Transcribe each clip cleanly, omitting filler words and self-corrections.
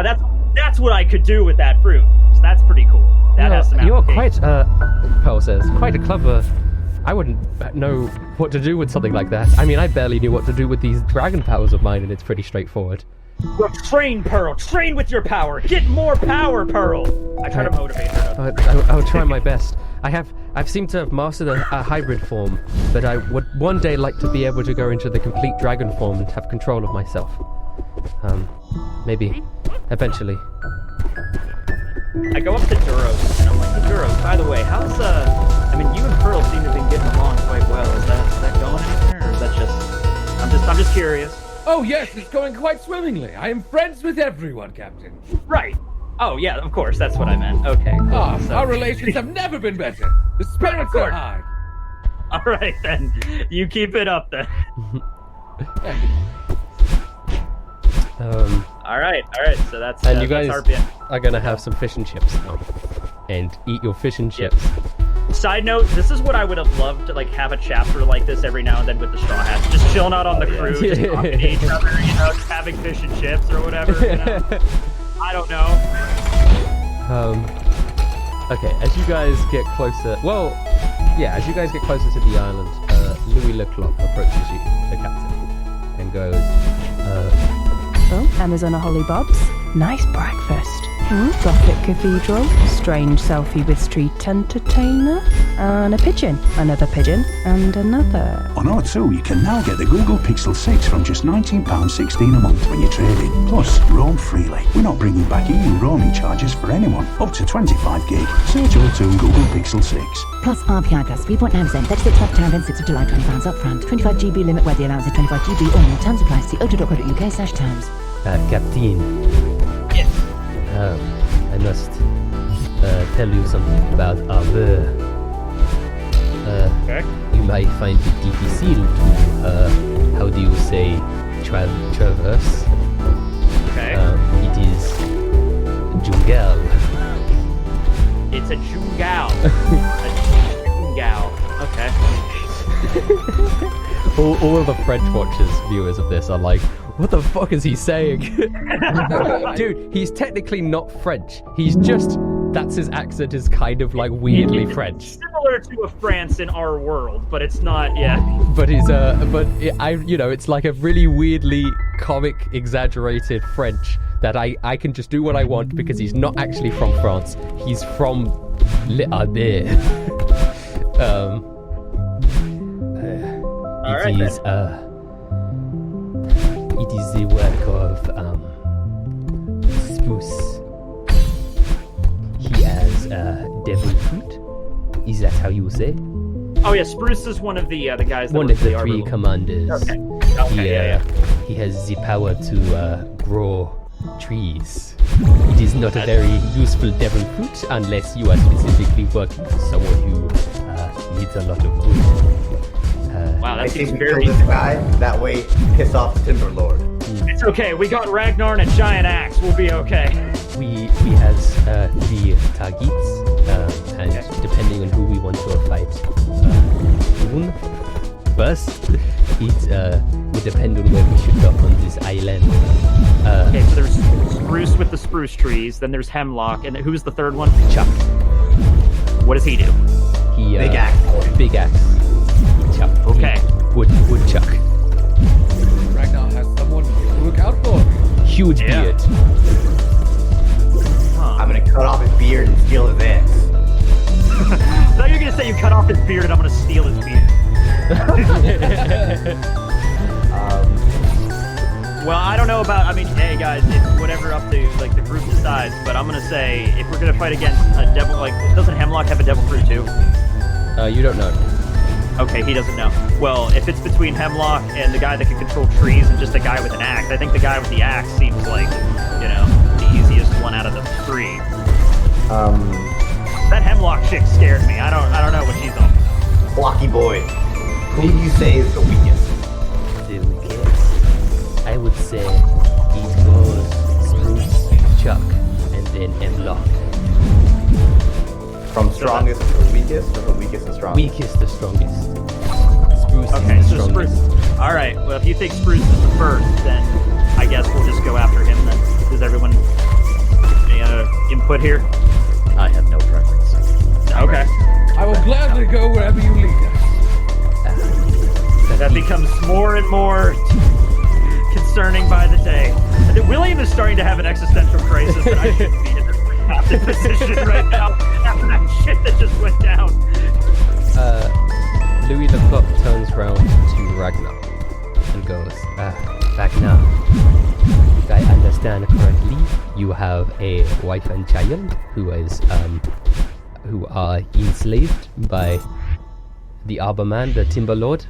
that's what I could do with that fruit. So that's pretty cool. That has some You're application. quite, Pearl says, quite a clever... I wouldn't know what to do with something like that. I mean, I barely knew what to do with these dragon powers of mine, and it's pretty straightforward. Well, train, Pearl. Train with your power. Get more power, Pearl. I try to motivate her. I'll try my best. I've seemed to have mastered a hybrid form, but I would one day like to be able to go into the complete dragon form and have control of myself. Maybe, eventually. I go up to Duros, and I'm like, hey, Duros, by the way, how's, I mean, you and Pearl seem to have been getting along quite well. Is that going anywhere, or is that just, I'm just curious. Oh yes, it's going quite swimmingly. I am friends with everyone, Captain. Right. Oh, yeah, of course, that's what I meant. Okay, cool. Our relations have never been better. The spirits are high. All right, then. You keep it up, then. All right, so that's and you guys that's our bit. are gonna have some fish and chips now, and eat your fish and chips. Side note, this is what I would have loved to like have a chapter like this every now and then with the Straw Hats, just chilling out on the crew, just talking to each other, you know, just having fish and chips or whatever. You know? I don't know. Okay, as you guys get closer, as you guys get closer to the island, Louis Leclerc approaches you, the captain, and goes, Oh, Amazon Holly Bobs. Nice breakfast. Gothic cathedral. Strange selfie with street entertainer. And a pigeon. Another pigeon. And another. On R2, you can now get the Google Pixel 6 from just £19.16 a month when you trade in. Plus, roam freely. We're not bringing back EU roaming charges for anyone. Up to 25 gig. Search R2 Google Pixel 6. Plus RPI plus 3.9%. 36 month term, then 6th of July, £20 up front. 25 GB limit where the allowance is 25 GB or more. Terms apply. See o2.co.uk/terms. Captain. Yes. I must tell you something about our Okay. You might find it difficile to, how do you say, traverse. Okay. It is jungle. It's a jungal. A jungal. Okay. All of the French watchers, viewers of this, are like, what the fuck is he saying? Dude, he's technically not French. He's just, that's his accent is kind of like weirdly French. Similar to a France in our world, but it's not, yeah. But it's like a really weirdly comic, exaggerated French that I can just do what I want because he's not actually from France. He's from L'Ardé. Alright, it is the work of Spruce. He has devil fruit. Is that how you say? Oh yeah, Spruce is one of the guys that one works of the Arbor three Lord. commanders. Okay, He has the power to grow trees. It is not a very useful devil fruit unless you are specifically working for someone who needs a lot of wood. Wow, I that think seems we kill very... this guy, that way piss off the Timber Lord. It's okay, we got Ragnar and a giant axe, we'll be okay. We has the targets, and depending on who we want to fight first, it would depend on where we should go on this island. Okay, so there's Spruce with the spruce trees, then there's Hemlock, and who's the third one? Chuck. What does he do? He Big axe. Big axe. Chuck. Okay. Woodchuck. Ragnar has someone to look out for. Huge Yeah. beard. I'm gonna cut off his beard and steal his axe. I thought you were gonna say you cut off his beard and I'm gonna steal his beard. Well, I don't know about, I mean, hey guys, it's whatever up to, like, the group decides, but I'm gonna say, if we're gonna fight against a devil, like, doesn't Hemlock have a devil fruit too? You don't know. Okay, he doesn't know. Well, if it's between Hemlock and the guy that can control trees and just a guy with an axe, I think the guy with the axe seems like, you know, the easiest one out of the three. That Hemlock chick scared me. I don't know what she's on. Blocky boy. Who do you say is the weakest? The weakest. I would say it goes Spruce, Chuck, and then Hemlock. From strongest to the weakest, or the weakest and strongest? Weakest to strongest. Spruce Okay, is the so strongest. Spruce. Alright, well, if you think Spruce is the first, then I guess we'll just go after him then. Does everyone input here? I have no preference. Okay. I will gladly go wherever you lead us. That becomes more and more concerning by the day. And then William is starting to have an existential crisis that I shouldn't be in this captain position right now after that shit that just went down. Louis Leclerc turns round to Ragnar and goes, Ragnar, if I understand correctly, you have a wife and child who are enslaved by the Arborman, the Timber Lord.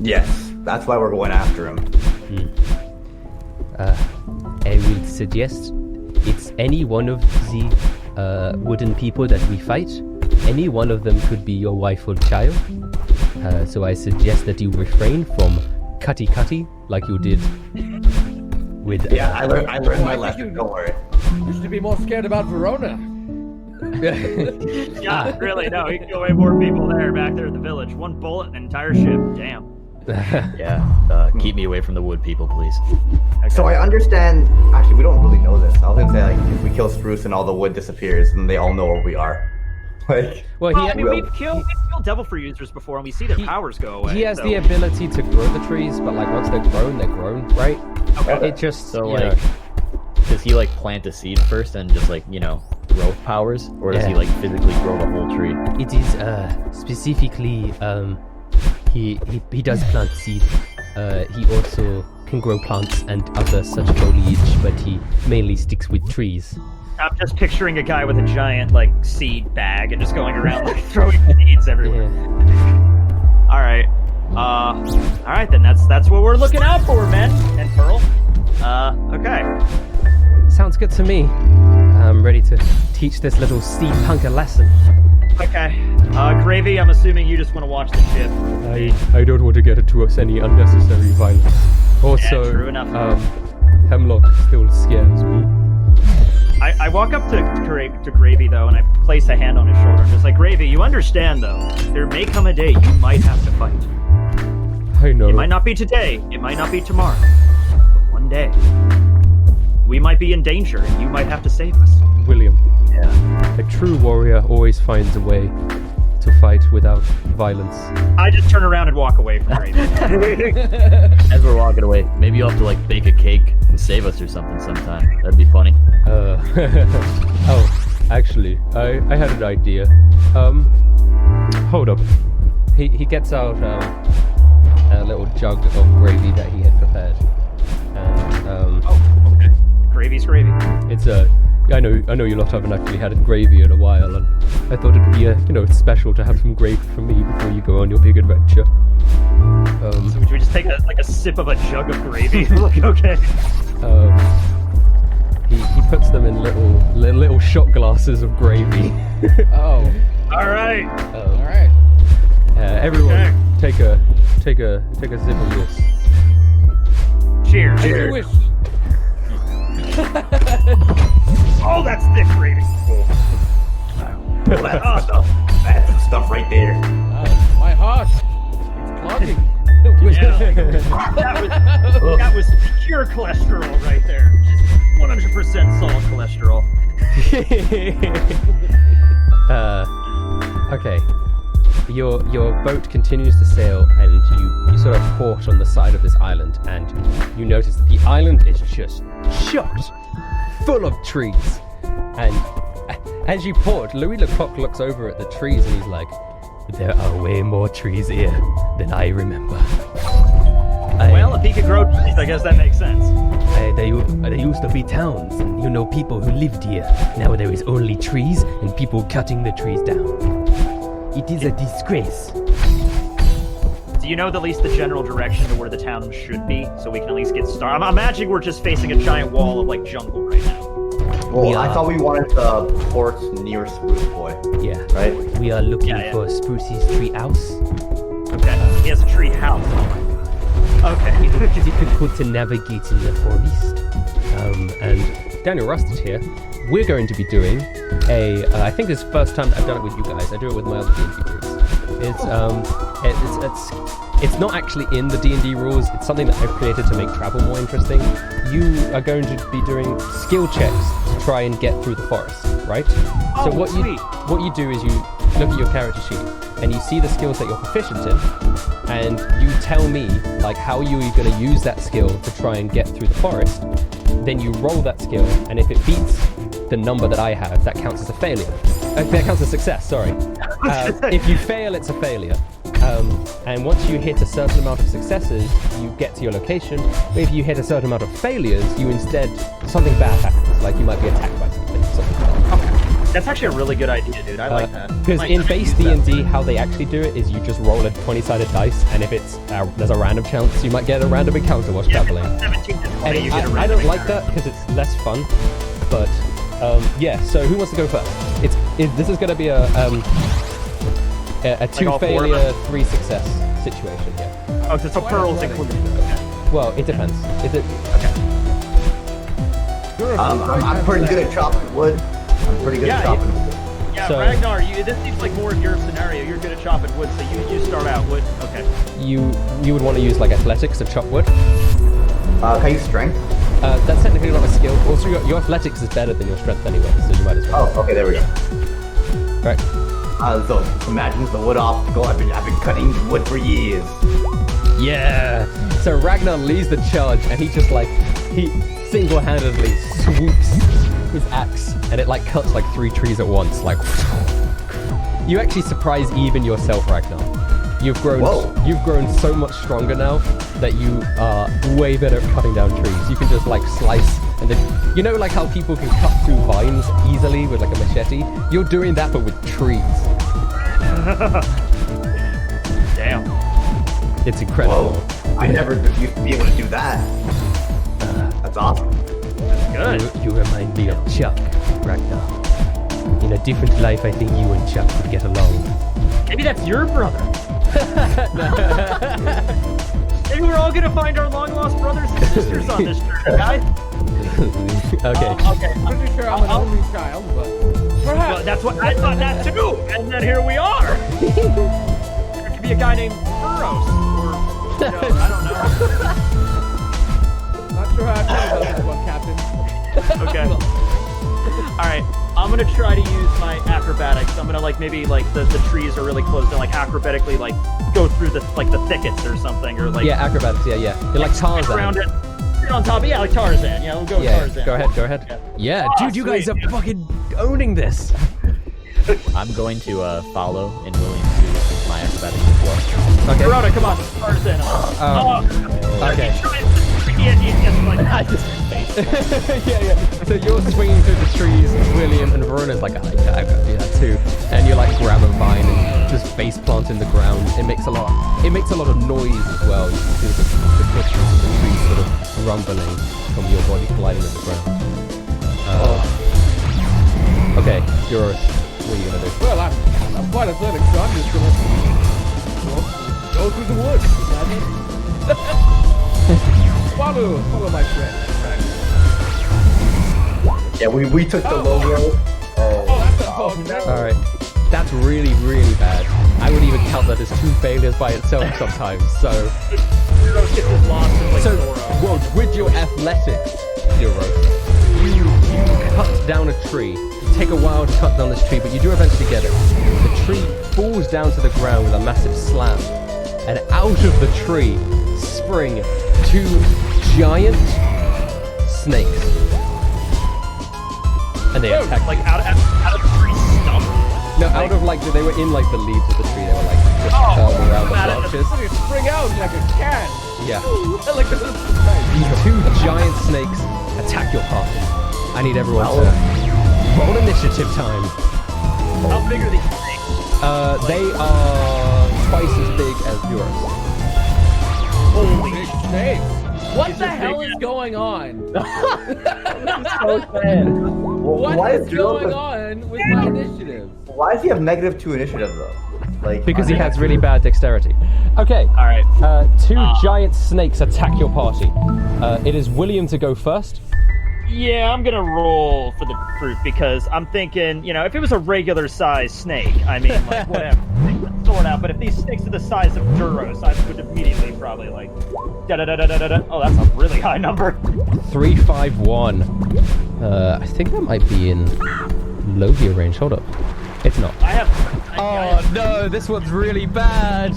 Yes, that's why we're going after him. I will suggest it's any one of the wooden people that we fight. Any one of them could be your wife or child. So I suggest that you refrain from cutty like you did with... Yeah, I learned my lesson, don't worry. You should be more scared about Verona. Yeah, really, no, you can go way more people back there in the village. One bullet, an entire ship, damn. Yeah, keep me away from the wood people, please. Okay. So I understand, actually we don't really know this. I was gonna say, like, if we kill Spruce and all the wood disappears, then they all know where we are. Like, Well, I mean, we've killed Devil Fruit users before, and we see their powers go away. he has so. the ability to grow the trees, but like once they're grown, right? Okay. It just, So, you like, know, does he, like, plant a seed first and just, like, growth powers? Or does he, like, physically grow the whole tree? it is specifically he does plant seed. He also can grow plants and other such foliage, but he mainly sticks with trees. I'm just picturing a guy with a giant, like, seed bag and just going around, like, throwing seeds everywhere. Yeah. Alright. Alright then, that's what we're looking out for, men and Pearl. Okay. Sounds good to me. I'm ready to teach this little steampunk a lesson. Okay. Gravy, I'm assuming you just want to watch the ship. I don't want to get into any unnecessary violence. Also, Yeah, true enough. Hemlock still scares me. I walk up to Gravy, though, and I place a hand on his shoulder. I'm just like, Gravy, you understand, though, there may come a day you might have to fight. I know. It might not be today, it might not be tomorrow, but one day, we might be in danger, and you might have to save us. William. Yeah. A true warrior always finds a way to fight without violence. I just turn around and walk away from Gravy. As we're walking away, maybe you'll have to, like, bake a cake and save us or something sometime. That'd be funny. Oh, actually, I had an idea. Hold up. He gets out a little jug of gravy that he had prepared. And Oh, okay. Gravy's gravy. it's I know you lot haven't actually had gravy in a while, and I thought it'd be it's special to have some gravy from me before you go on your big adventure. So would we just take a sip of a jug of gravy? Like, okay. He puts them in little shot glasses of gravy. Oh, All right. all right. Everyone, Okay. take a sip of this. Cheers. As you wish. Oh, that's thick gravy. well, that's the stuff right there. My heart. It's clogging. That was pure cholesterol right there. Just 100% solid cholesterol. Okay. Your boat continues to sail, and you sort of port on the side of this island, and you notice that the island is just chocked full of trees. And as you port, Louis Lecoq looks over at the trees and he's like, "There are way more trees here than I remember." Well, if he could grow trees, I guess that makes sense. There used to be towns and people who lived here. Now there is only trees and people cutting the trees down. It is a disgrace. Do you know at least the general direction to where the town should be, so we can at least get started? I'm imagining we're just facing a giant wall of, like, jungle right now. Well, I thought we wanted the port near Spruce Boy. Yeah. Right? We are looking Yeah. for Spruce's tree house. Okay. He has a tree house. Okay. Difficult to navigate in the forest. And Daniel Rustich here. We're going to be doing I think this is the first time that I've done it with you guys. I do it with my other D&D groups. It's It's not actually in the D&D rules. It's something that I've created to make travel more interesting. You are going to be doing skill checks to try and get through the forest, right? Oh, so what you do is you look at your character sheet and you see the skills that you're proficient in, and you tell me like how you are going to use that skill to try and get through the forest. Then you roll that skill, and if it beats the number that I have, that counts as a failure. That counts as success, sorry. If you fail, it's a failure. And once you hit a certain amount of successes, you get to your location. But if you hit a certain amount of failures, you instead, something bad happens. Like you might be attacked by something like that. Okay. That's actually a really good idea, dude. I like that. Because in base D&D, how they actually do it is you just roll a 20-sided dice, and if it's there's a random chance, you might get a random encounter while traveling. 17 to 20, you get a I don't like that because it's less fun. But yeah, so who wants to go first? This is going to be a 2 failure, 3 success situation here. Oh, so pearls included. Okay. Well, it depends. Is it? Okay. I'm pretty good at chopping wood. I'm pretty good at chopping wood. Yeah, So- Ragnar, this seems like more of your scenario. You're good at chopping wood, so you start out wood. Okay. You would want to use like athletics to chop wood. Can I use strength? That's technically not a skill. Also, your athletics is better than your strength anyway, so you might as well. Oh, okay, there we go. Right. So imagine the wood obstacle. I've been cutting wood for years. Yeah. So Ragnar leads the charge, and he single-handedly swoops his axe, and it like cuts like 3 trees at once. Like you actually surprise even yourself, Ragnar. You've grown so much stronger now that you are way better at cutting down trees. You can just like slice, and then you know like how people can cut through vines easily with like a machete. You're doing that, but with trees. Damn. It's incredible. Whoa. I never used to be able to do that. That's awesome. Good. You remind me of Chuck, Ragnar. In a different life, I think you and Chuck would get along. Maybe that's your brother. Maybe we're all gonna find our long-lost brothers and sisters on this journey, guys. Okay. Okay. I'm pretty sure I'm an only child, but perhaps. Well, that's what I thought that too, and then here we are. There could be a guy named Burroughs, or I don't know. Not sure how I feel about this one, Captain. Okay. All right. I'm gonna try to use my acrobatics. I'm gonna like maybe like the trees are really close and like acrobatically like go through the thickets or something, or like Yeah, acrobatics. Yeah. You're like Tarzan. around it. Get on top. Yeah, like Tarzan. Yeah, we'll go Tarzan. Go ahead. Yeah, dude, you guys are sweet. fucking owning this. I'm going to follow and willing to use my acrobatics as well. Okay. Verona, come on, Tarzan. Okay. I just yeah. So you're swinging through the trees, William, and Verona's like, I've got to do that too. And you like grab a vine and just face plant in the ground. It makes a lot of noise as well. You can see the bushes and the trees sort of rumbling from your body colliding with the ground. Okay, Euros, what are you gonna do? Well, I'm quite athletic, so I'm just gonna go through the woods. Follow my friend. Yeah, we took the low road. Oh, no. All right, that's really, really bad. I would even count that as 2 failures by itself sometimes. So well, with your athletics, Euros, you cut down a tree. You take a while to cut down this tree, but you do eventually get it. The tree falls down to the ground with a massive slam, and out of the tree spring 2 giant snakes. And they attack like out of the tree stump. No, out of like they were in like the leaves of the tree. They were like just curled around the branches. They spring out like a cat. Yeah. Like this is nice. These 2 giant snakes attack your party. I need everyone to roll initiative time. How big are these snakes? They are twice as big as yours. Holy Hey, what These the are hell big. is going on? Why What is is Joe- going on with my initiative? Why does he have -2 initiative though? Like Because he has really bad dexterity. Okay. All right. 2 giant snakes attack your party. It is William to go first. Yeah, I'm gonna roll for the fruit because I'm thinking, if it was a regular sized snake, I mean, like whatever. So sword out, but if these snakes are the size of Duros, I would immediately probably like da-da-da-da-da-da. Oh, that's a really high number. 351. I think that might be in Logia range. Hold up. It's not. Oh no, this one's really bad.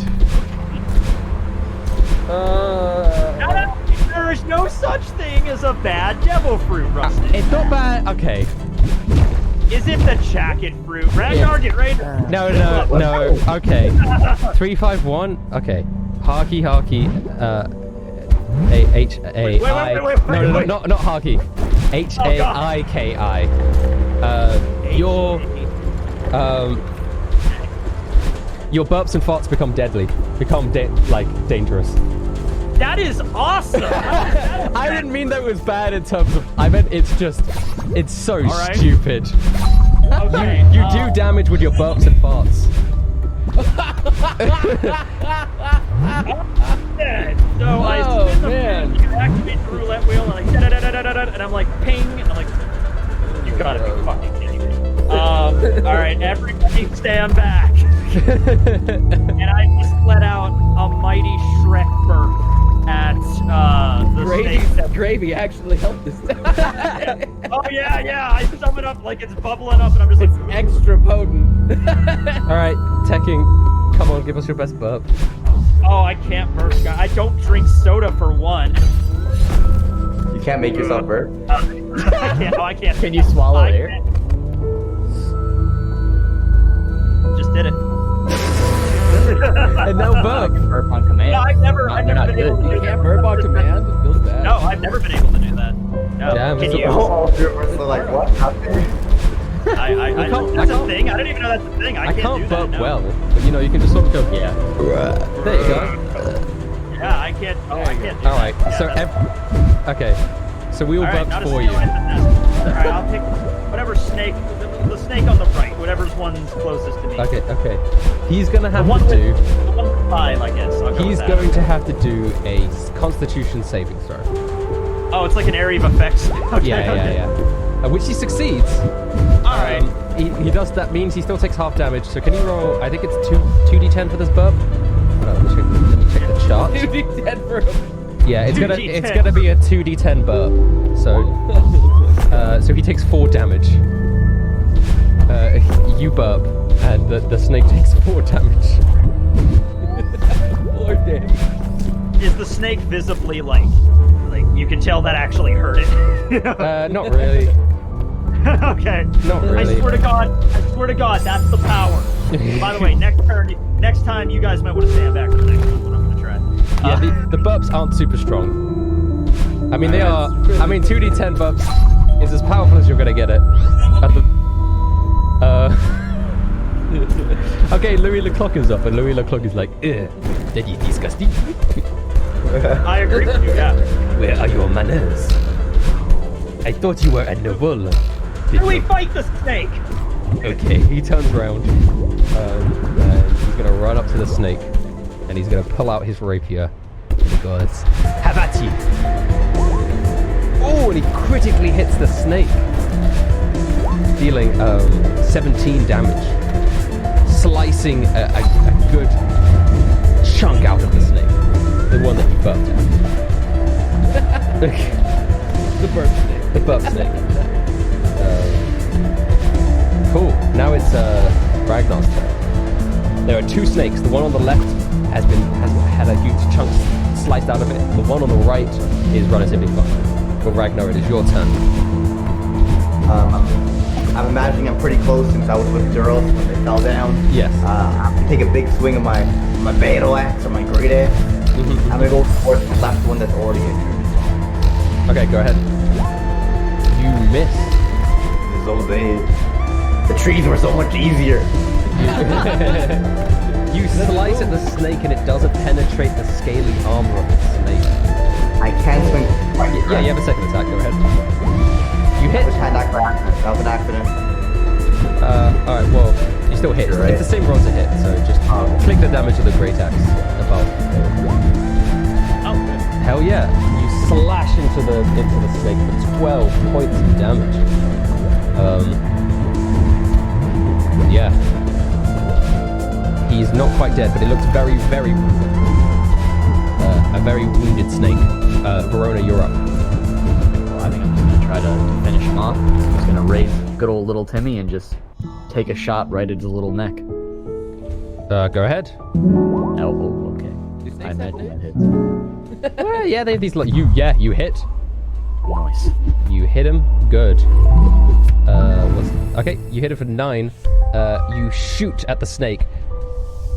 There's no such thing as a bad devil fruit, Rusty. It's not bad. Okay. Is it the jacket fruit? Ragnar, get ready. No. Okay. 351. Okay. Harky. H-A-I. No, not Harky. H-A-I-K-I. Your burps and farts become deadly. Become dangerous. That is awesome. I didn't mean that was bad in terms of. I meant it's so right. stupid. Okay. You do damage with your burps and farts. So I spin the pen, you activate the roulette wheel, and I da-da-da-da-da-da, and I'm like, ping, and I'm like, you gotta be fucking kidding me. All right, everybody stand back. And I just let out a mighty Shrek burp at the snake. Gravy actually helped us. Oh yeah, I sum it up like it's bubbling up, and I'm just like, Extra potent. All right, Tekking, come on, give us your best burp. oh, I can't burp, guy. I don't drink soda for one. You can't make yourself burp. I can't. Can you swallow air? Just did it. And no burp. Burp on command. No, I've never They're been not able to good. do You that. can't burp on command? It feels bad. No, I've never been able to do that. No. Damn, Can it's you? Oh, you're like, what happened? That's a thing? I didn't even know that's a thing. I I can't can't do that, burp no. well, but you know, you can just sort of go. Yeah. There you go. Yeah, I can't. Oh, I can't do All right. that. So, okay. So we all All right, burped not a for snake you. like that. All right, I'll pick whatever snake. The snake on the right, whatever's one's closest to me. Okay. He's gonna have The one to with do. the one with five, I guess. I'll go He's with that. going to have to do a Constitution saving throw. Oh, it's like an area of effects. Okay, Yeah. Which he succeeds. All right. He does. That means he still takes half damage. So can you roll? I think it's 2d10 for this burp. Hold on, let me check the chart. 2d10 for him. Yeah, it's 2d10. gonna be a 2d10 burp. So he takes 4 damage. You burp, and the snake takes 4 damage. Poor Dave. Is the snake visibly like you can tell that actually hurt it? Not really. Okay. Not really. I swear to God, that's the power. By the way, next time you guys might want to stand back for the next one. I'm gonna try. Yeah, the burps aren't super strong. I mean, they are. I mean, 2d10 burps is as powerful as you're gonna get it. At the. Okay, Louis Leclerc is up, and Louis Leclerc is like, ugh, that is disgusting. I agree with you. Yeah. Where are your manners? I thought you were a noble. How do we fight the snake? Okay, he turns around, and he's gonna run up to the snake, and he's gonna pull out his rapier, and he goes, "Have at you!" Oh, and he critically hits the snake, dealing 17 damage, slicing a good chunk out of the snake, the one that you burped at. The burp snake. The burp snake. Cool. Now it's Ragnar's turn. There are 2 snakes. The one on the left has had a huge chunk sliced out of it. The one on the right is relatively fine. But Ragnar, it is your turn. I'm imagining I'm pretty close since I was with Duros when they fell down. Yes. I have to take a big swing of my battle axe or my great axe. Mm-hmm. I'm gonna go for the left one that's already injured. Okay, go ahead. You miss. Those days. The trees were so much easier. You slice at the snake and it doesn't penetrate the scaly armor of the snake. I can't swing. Yeah, you have a second attack. Go ahead. You hit. I just had that by accident. That was an accident. Alright, well, you still hit. Right. It's the same roll to hit, so just click the damage of the great axe above. Oh, good. Hell yeah. You slash into the snake for 12 points of damage. Yeah. He's knocked quite dead, but it looks very, very wounded. A very wounded snake. Verona, you're up. Well, I think I'm just gonna try to finish him off. I'm just gonna raise good old little Timmy and just take a shot right at his little neck. Go ahead. Oh, okay. I imagine that hits. Well, yeah, they have these. You hit. Nice. You hit him. Good. Okay, you hit him for 9. You shoot at the snake,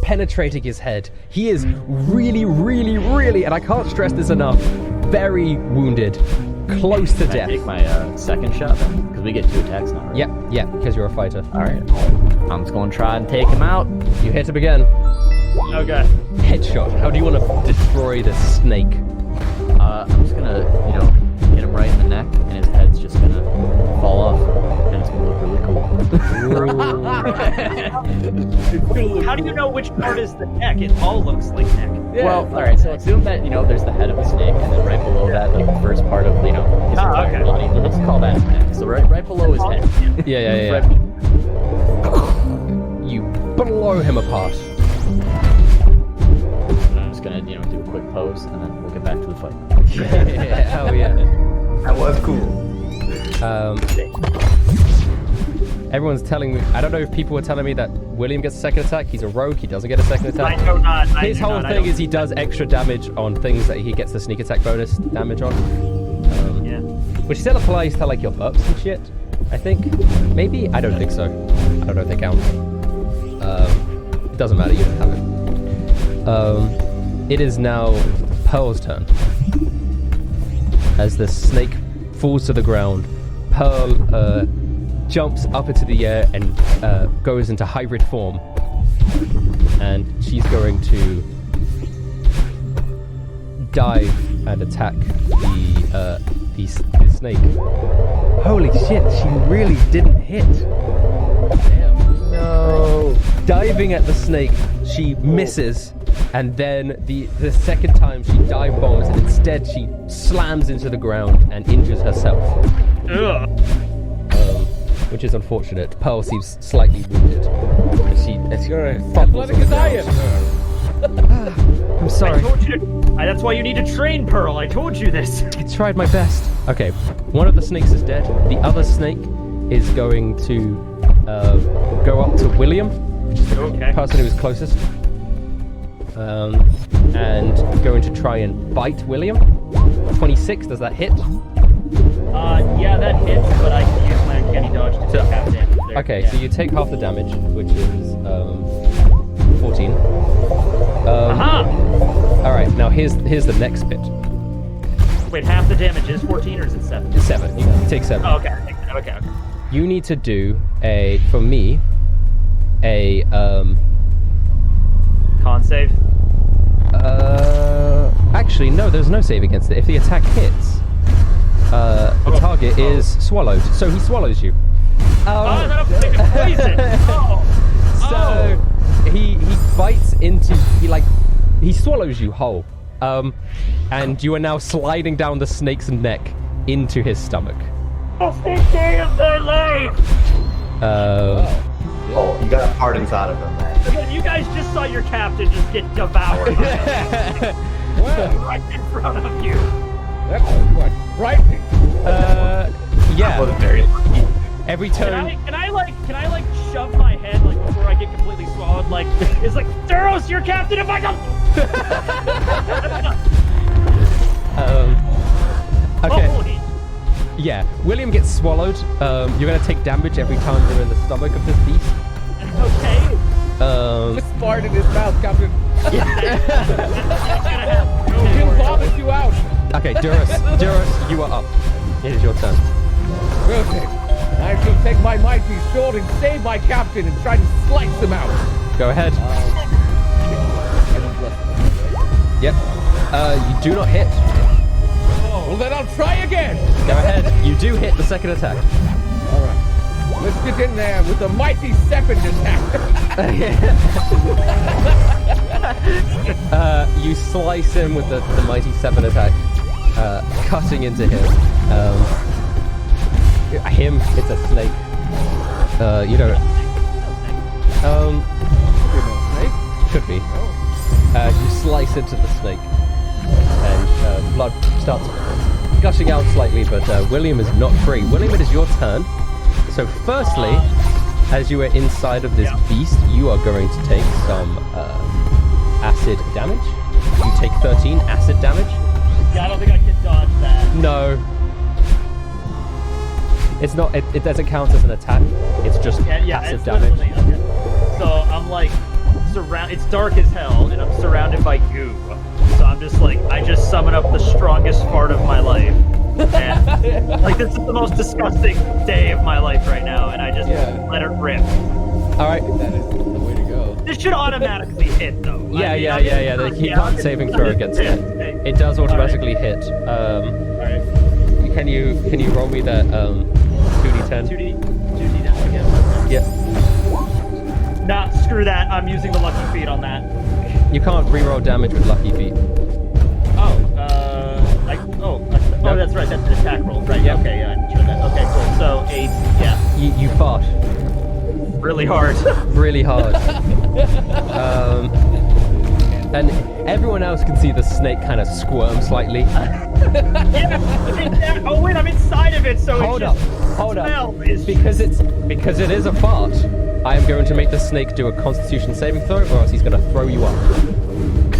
penetrating his head. He is really, really, really, and I can't stress this enough, very wounded, close to Can I death. take my second shot then? Because we get 2 attacks now, right? Yeah, because you're a fighter. Alright. I'm just gonna try and take him out. You hit him again. Okay. Headshot. How do you want to destroy the snake? I'm just gonna, hit him right in the neck, and his head's just gonna fall off, and it's gonna look really cool. How do you know which part is the neck? It all looks like neck. Yeah. Well, alright, so assume that, there's the head of a snake, and then right below that, like the first part of, his entire okay. body. Let's call that his neck. So right below his head. Yeah. Right- You blow him apart. I'm just gonna, do a quick pose, and then we'll get back to the fight. Hell yeah. That was cool. Everyone's telling me, I don't know if people were telling me that William gets a second attack. He's a rogue, he doesn't get a second attack. I do not. His whole thing is he does extra damage on things that he gets the sneak attack bonus damage on. Yeah. Which still applies to like your pups and shit, I think. Maybe? I don't think so. I don't know if they count. It doesn't matter, you don't have it. It is now Pearl's turn. As the snake falls to the ground, Pearl jumps up into the air and goes into hybrid form. And she's going to dive and attack the snake. Holy shit, she really didn't hit. Damn. No. Diving at the snake, she misses. And then the second time she dive bombs, and instead she slams into the ground and injures herself. Ugh. Which is unfortunate. Pearl seems slightly wounded. You're as athletic as I am, sir. I'm I sorry. told you to, that's why you need to train, Pearl. I told you this. I tried my best. Okay, one of the snakes is dead. The other snake is going to go up to William, which is the person who is closest. And going to try and bite William. 26, does that hit? Yeah, that hits, but I can use my uncanny dodge to take half damage there. Okay, Yeah. so you take half the damage, which is 14. Alright, now here's the next bit. Wait, half the damage is 14 or is it 7? It's 7. You take 7. Oh, okay. Okay. You need to do a Con save? Actually, no, there's no save against it. If the attack hits, the target is swallowed. So he swallows you. Oh, then I'm taking poison! So he bites into, he swallows you whole. And you are now sliding down the snake's neck into his stomach. That's the day of my life! Oh, you got a part inside of him, man. And then you guys just saw your captain just get devoured. Right in front of you. That's quite frightening. Yeah. That was very lucky. Every turn. Can I shove my head before I get completely swallowed? It's like Duros, your captain. If I don't. Okay. Holy. Yeah. William gets swallowed. You're gonna take damage every time you're in the stomach of this beast. Okay. Just fart in his mouth, Captain. He'll He'll vomit you out. Okay, Duros, you are up. It is your turn. Okay. I shall take my mighty sword and save my captain and try to slice him out. Go ahead. Yep. You do not hit. Well, then I'll try again. Go ahead. You do hit the second attack. All right. Let's get in there with the mighty second attack. You slice him with the mighty 7 attack, cutting into him. It's a snake. You don't. Could be. You slice into the snake, and blood starts gushing out slightly, but William is not free. William, it is your turn. So firstly, as you are inside of this beast, you are going to take some acid damage. You take 13 acid damage. Yeah, I don't think I can dodge that. No. It's not, it doesn't count as an attack. It's just acid it's damage. Okay. So I'm like, it's dark as hell, and I'm surrounded by goo. So I'm just like, I just summon up the strongest fart of my life. And like, this is the most disgusting day of my life right now, and I just let it rip. Alright. That is the way to go. This should automatically hit, though. Yeah. You can't saving throw against it. It does automatically hit. Alright. Can you roll me that 2d10? 2D down again. Yep. Nah, screw that. I'm using the lucky feet on that. You can't reroll damage with lucky feet. Oh, that's right. That's an attack roll, right? Yep. Okay, yeah, I sure that. Okay, cool. So 8, yeah. You fart. Really hard. Really hard. And everyone else can see the snake kind of squirm slightly. Oh wait, I'm inside of it, so Hold up. Because Because it is a fart, I am going to make the snake do a Constitution saving throw, or else he's going to throw you up.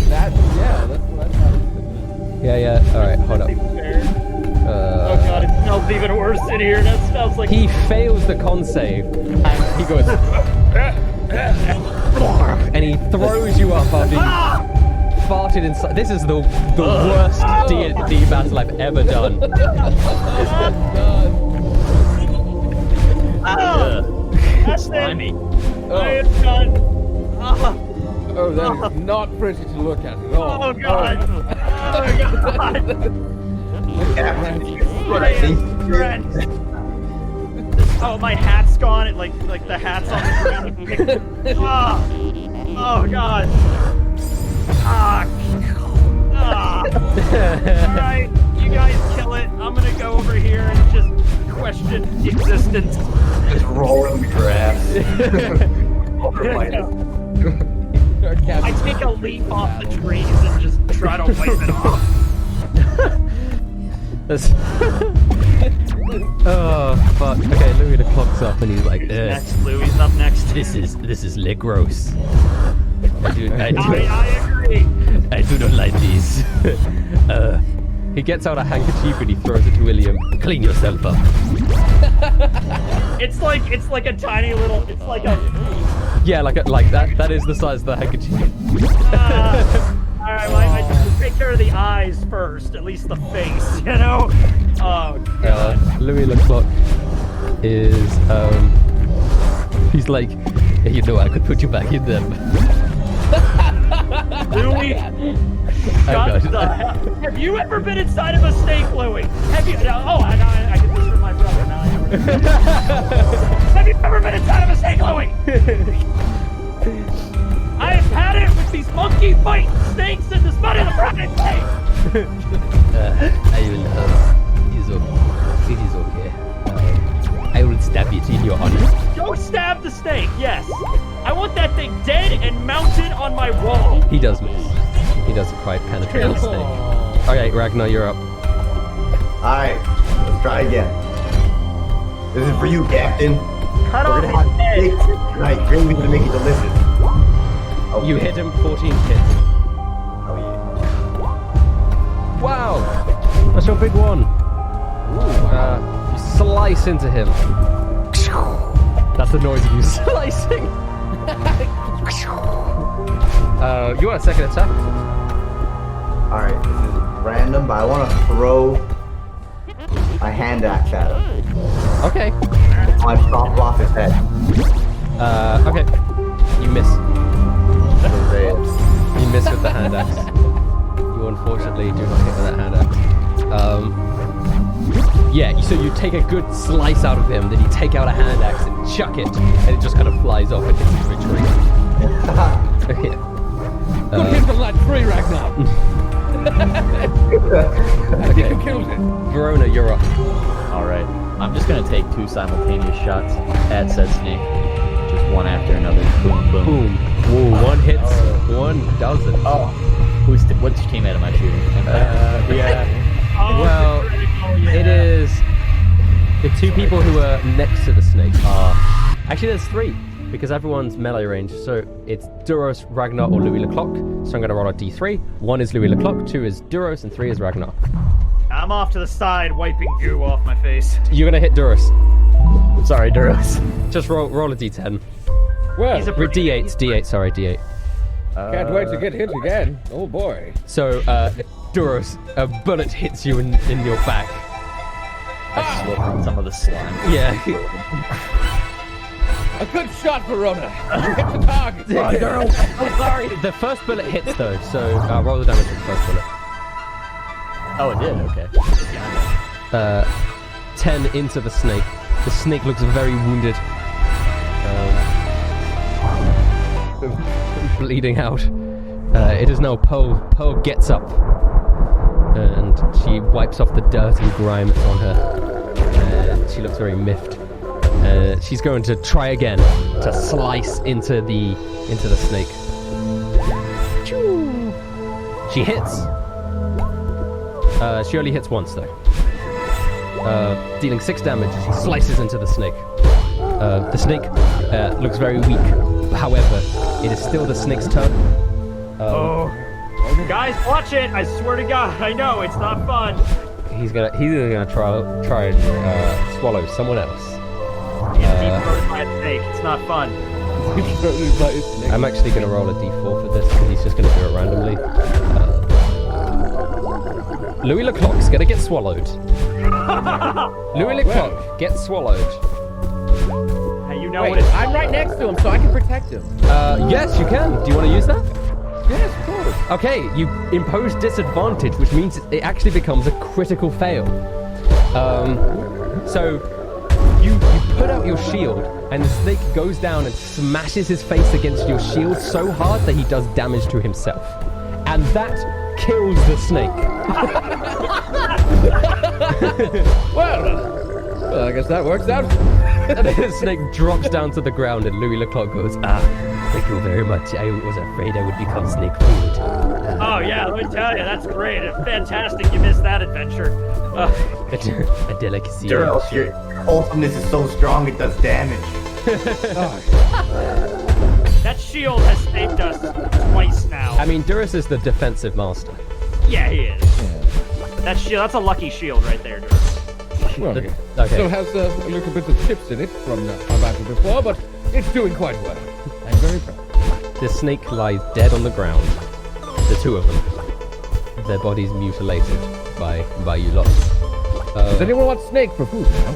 That's what I thought. Yeah. Alright, hold up. Oh god, it smells even worse in here. That smells like... He fails the con save, and he goes... and he throws you up after you farted inside. This is the worst D&D battle I've ever done. That's it. I am done. Oh, that is not pretty to look at at all. Oh god. Oh god. Oh, my hat's gone. It like the hat's on the ground. Oh god. Alright, you guys kill it. I'm gonna go over here and just question existence. Just rolling the grass. I take a leaf off the trees and just try to wipe it off. Oh fuck. Okay, Louis, the clock's up and he's like, Next, Louis up next. This is gross. I agree. I do not like these. He gets out a handkerchief and he throws it to William. Clean yourself up. It's like a tiny little. It's like a. Yeah, like that. That is the size of the handkerchief. All right, I take care of the eyes first. At least the face, you know. Oh god. Louis Leclerc is he's like, hey, you know, I could put you back in them. Louis, shut the hell. Have you ever been inside of a snake, Louis? Have you? Oh, I did this for my brother. Now I know. Have you ever been inside of a snake, Louis? I have had it with these monkey fighting snakes in the spot of the Friday snake. I will. It is okay. I will stab it in your honor. Go stab the snake. Yes. I want that thing dead and mounted on my wall. He does miss. He doesn't quite penetrate the snake. Okay, Ragnar, you're up. Alright, let's try again. This is for you, Captain. Cut We're off gonna have his head. steak tonight. Gravy to make it delicious. Okay. You hit him 14 hits. Oh yeah. Wow! That's your big one. You slice into him. That's the noise of you slicing. You want a second attack? Alright, this is random, but I want to throw a hand axe at him. Okay. I chop off his head. Okay. You miss. You miss with the hand axe. You unfortunately do not hit with that hand axe. Yeah, so you take a good slice out of him, then you take out a hand axe and chuck it, and it just kind of flies off and hits his retreat. Good hit from that tree, Ragnar. I think you killed it. Verona, you're up. Alright, I'm just gonna take 2 simultaneous shots at said snake. Just one after another. Boom, boom. Boom. Whoa, one hits, one doesn't. Oh, which teammate am I shooting? Yeah. Oh, Well, yeah. it is the two people who are next to the snake are... Actually, there's three, because everyone's melee range. So it's Duros, Ragnar, or Louis Leclerc. So I'm going to roll a d3. 1 is Louis Leclerc, 2 is Duros, and 3 is Ragnar. I'm off to the side, wiping goo off my face. You're going to hit Duros. Sorry, Duros. Just roll a d10. Well, He's a pretty- D8, sorry, D8. can't wait to get hit again. Oh boy. So, Duros, a bullet hits you in your back. I slowed on some of the slime. Yeah. A good shot, Verona. You hit the target. Oh, sorry. The first bullet hits, though, so roll the damage for the first bullet. Oh, it did? Okay. 10 into the snake. The snake looks very wounded. Bleeding out. It is now Poe. Poe gets up. And she wipes off the dirt and grime that's on her. She looks very miffed. She's going to try again to slice into the snake. Choo. She hits. She only hits once though. Dealing 6 damage as she slices into the snake. The snake looks very weak. However, it is still the snake's turn. Guys, watch it! I swear to God, I know it's not fun. He's either gonna try and swallow someone else. Get deep throated by a snake. It's not fun. I'm actually gonna roll a d4 for this because he's just gonna do it randomly. Louis Leclerc's gonna get swallowed. Louis Leclerc gets swallowed. Hey, you know Wait, what it's I'm right next to him, so I can protect him. Yes, you can. Do you want to use that? Yes, of course. Okay, you impose disadvantage, which means it actually becomes a critical fail. So you put out your shield, and the snake goes down and smashes his face against your shield so hard that he does damage to himself. And that kills the snake. Well, I guess that works out. And the snake drops down to the ground, and Louis Leclerc goes, thank you very much. I was afraid I would become snake food. Oh yeah, let me tell you, that's great. It's fantastic you missed that adventure. A delicacy. Duros, your ultimateness is so strong it does damage. That shield has saved us twice now. I mean, Duros is the defensive master. Yeah, he is. That shield, that's a lucky shield right there, Duros. Well, Okay. Still has a little bit of chips in it from our battle before, but it's doing quite well. I'm very proud. The snake lies dead on the ground. The two of them. Their bodies mutilated by you lot. Does anyone want snake for food now?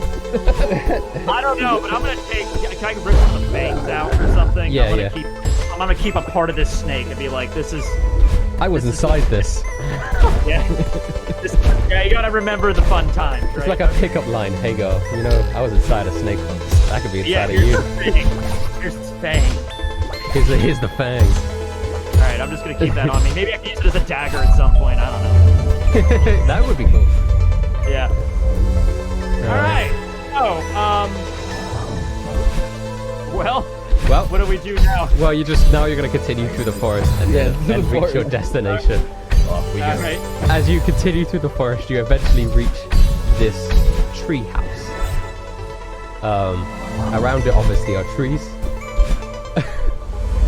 I don't know, but I'm gonna take. Can I rip one of the fangs out or something? Yeah, I'm gonna keep a part of this snake and be like, this is. I was inside this. Yeah. Yeah, you gotta remember the fun times, right? It's like a pickup line. Hey, girl, you know, I was inside a snake once. I could be Yeah, inside of you. here's the fang. Here's the fang. Alright, I'm just gonna keep that on me. Maybe I can use it as a dagger at some point, I don't know. That would be cool. Yeah. Alright. Well, what do we do now? Well, you're going to continue through the forest and reach your destination. Off we go. Alright. As you continue through the forest, you eventually reach this tree house. Around it, obviously, are trees.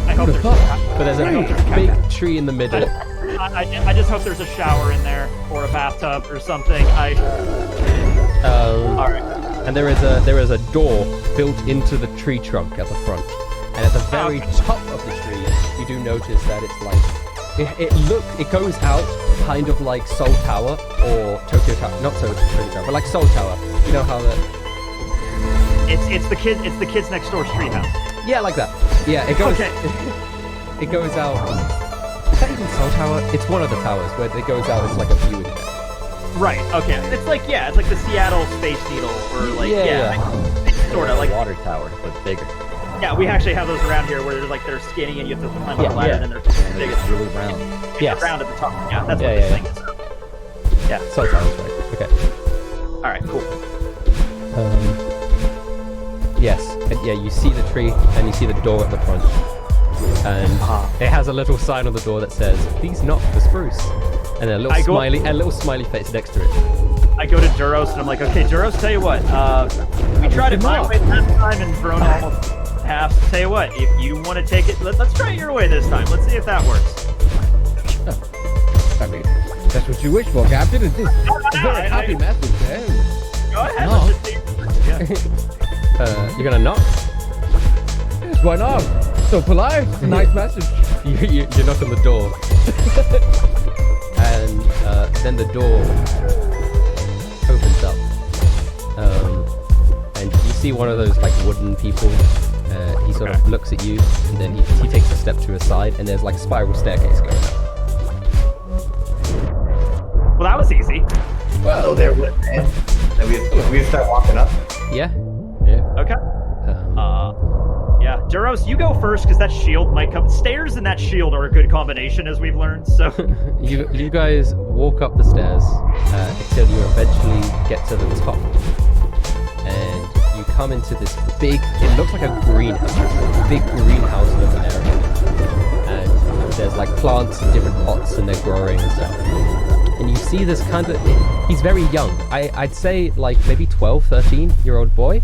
I hope there's But there's a big tree in the middle. I just hope there's a shower in there or a bathtub or something. Alright. And there is a door built into the tree trunk at the front. And at the very top of the tree, you do notice that it's like it goes out kind of like Seoul Tower or Tokyo Tower, not Tokyo Tower, but like Seoul Tower. You know how that? It's the kids next door street house. Yeah, like that. Yeah, it goes. Okay. It goes out. Is that even Seoul Tower? It's one of the towers where it goes out. It's like a viewing deck. Right. Okay. It's like the Seattle Space Needle or like sort of like water tower, but bigger. Yeah, we actually have those around here where they're skinny and you have to climb up a ladder and then they're big. It's really round. Yes. Round at the top. Yeah, that's what this thing is. Yeah. Seoul Tower's right. Okay. All right. Cool. Yes. And yeah, you see the tree and you see the door at the front. and it has a little sign on the door that says, "Please knock for Spruce," and a little smiley face next to it. I go to Duros and I'm like, okay, Duros, tell you what, we tried it my way last time and Verona almost half. Tell you what, if you want to take it, let's try it your way this time. Let's see if that works. I mean, that's what you wish for, Captain. It's a very happy message, eh? Go ahead. No. Yeah. You're gonna knock? Yes, why not? So polite. It's a nice message. You knock on the door, and then the door opens up, and you see one of those like wooden people. He sort of looks at you, and then he takes a step to his side, and there's like a spiral staircase going up. Well, that was easy. Well, there, man. Then we just start walking up. Yeah. Okay. Yeah, Duros, you go first because that shield might come. Stairs and that shield are a good combination, as we've learned. So you guys walk up the stairs until you eventually get to the top, and you come into this big. It looks like a greenhouse, big greenhouse looking area, and there's like plants in different pots, and they're growing and stuff. And you see this kind of. He's very young. I'd say like maybe 12, 13-year-old boy.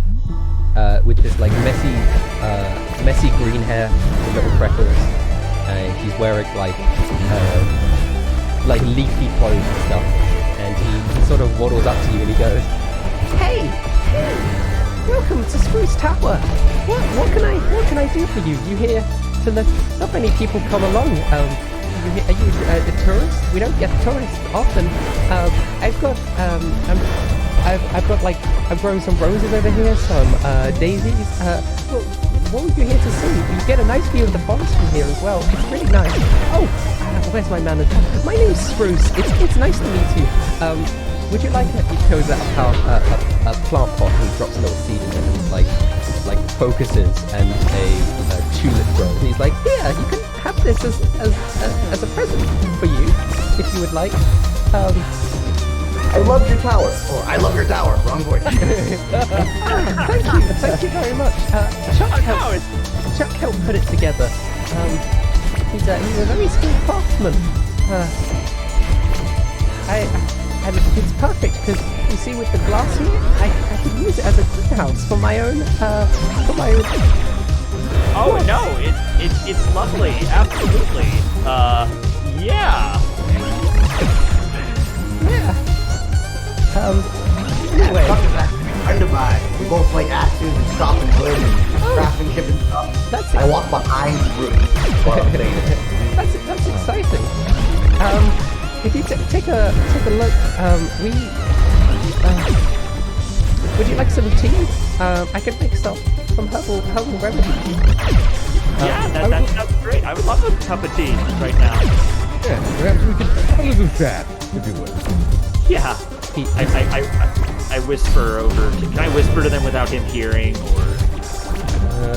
With this like messy green hair with little freckles, and he's wearing like leafy clothes and stuff, and he sort of waddles up to you and he goes, "Hey, welcome to Spruce Tower. What can I do for you? You here to not many people come along. Are you a tourist? We don't get tourists often. I've grown some roses over here, some daisies. What were you here to see? You get a nice view of the forest from here as well. It's really nice. Oh, where's my manners? My name's Spruce. It's nice to meet you. Would you like it?" He pulls out a plant pot and drops a little seed in it, and it's like focuses and a tulip grows. And he's like, "Here, you can have this as a present for you, if you would like." I love your tower. Or I love your tower. Wrong voice. Thank you very much. Chuck helped put it together. He's a very skilled craftsman. And it's perfect because you see with the glass here, I can use it as a greenhouse for my own. Oh no, it's lovely, absolutely. Yeah. Anyway. Chuck is actually a friend of mine. We both like axes and chopping wood and craftsmanship and stuff. That's I walk behind Bruce while I'm saying it. That's exciting. If you take a look, would you like some tea? I can make some herbal remedies. Yeah, that sounds great. I would love a cup of tea right now. Yeah, perhaps we could have a little chat, if you would. Yeah. I whisper over. Can I whisper to them without him hearing, or?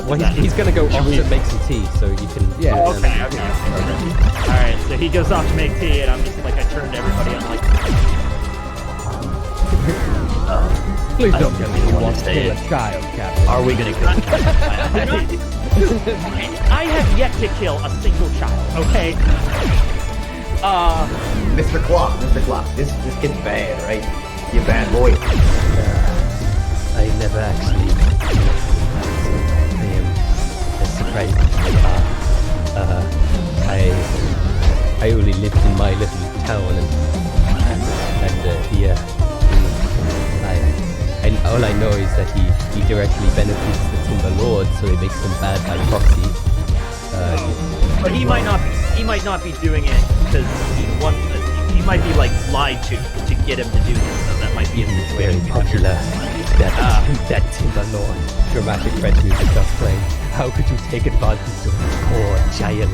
Well, he's gonna go off to make some tea, so you can. Yeah. Oh, okay. All right. So he goes off to make tea, and I'm just like, I turn to everybody. I'm like, Please don't I tell me you want to say kill it. a child, Captain. Are we gonna kill him? I have yet to kill a single child. Okay. Mr. Clock, this kid's bad, right? You bad boy. I never actually. I am surprised. I only lived in my little town, and all I know is that he directly benefits the Timber Lord, so he makes them bad by proxy. But he might not be doing it because he might be like lied to get him to do this. So that might be a It's very popular. That Timber Lord. Dramatic French music starts playing. How could you take advantage of a poor giant?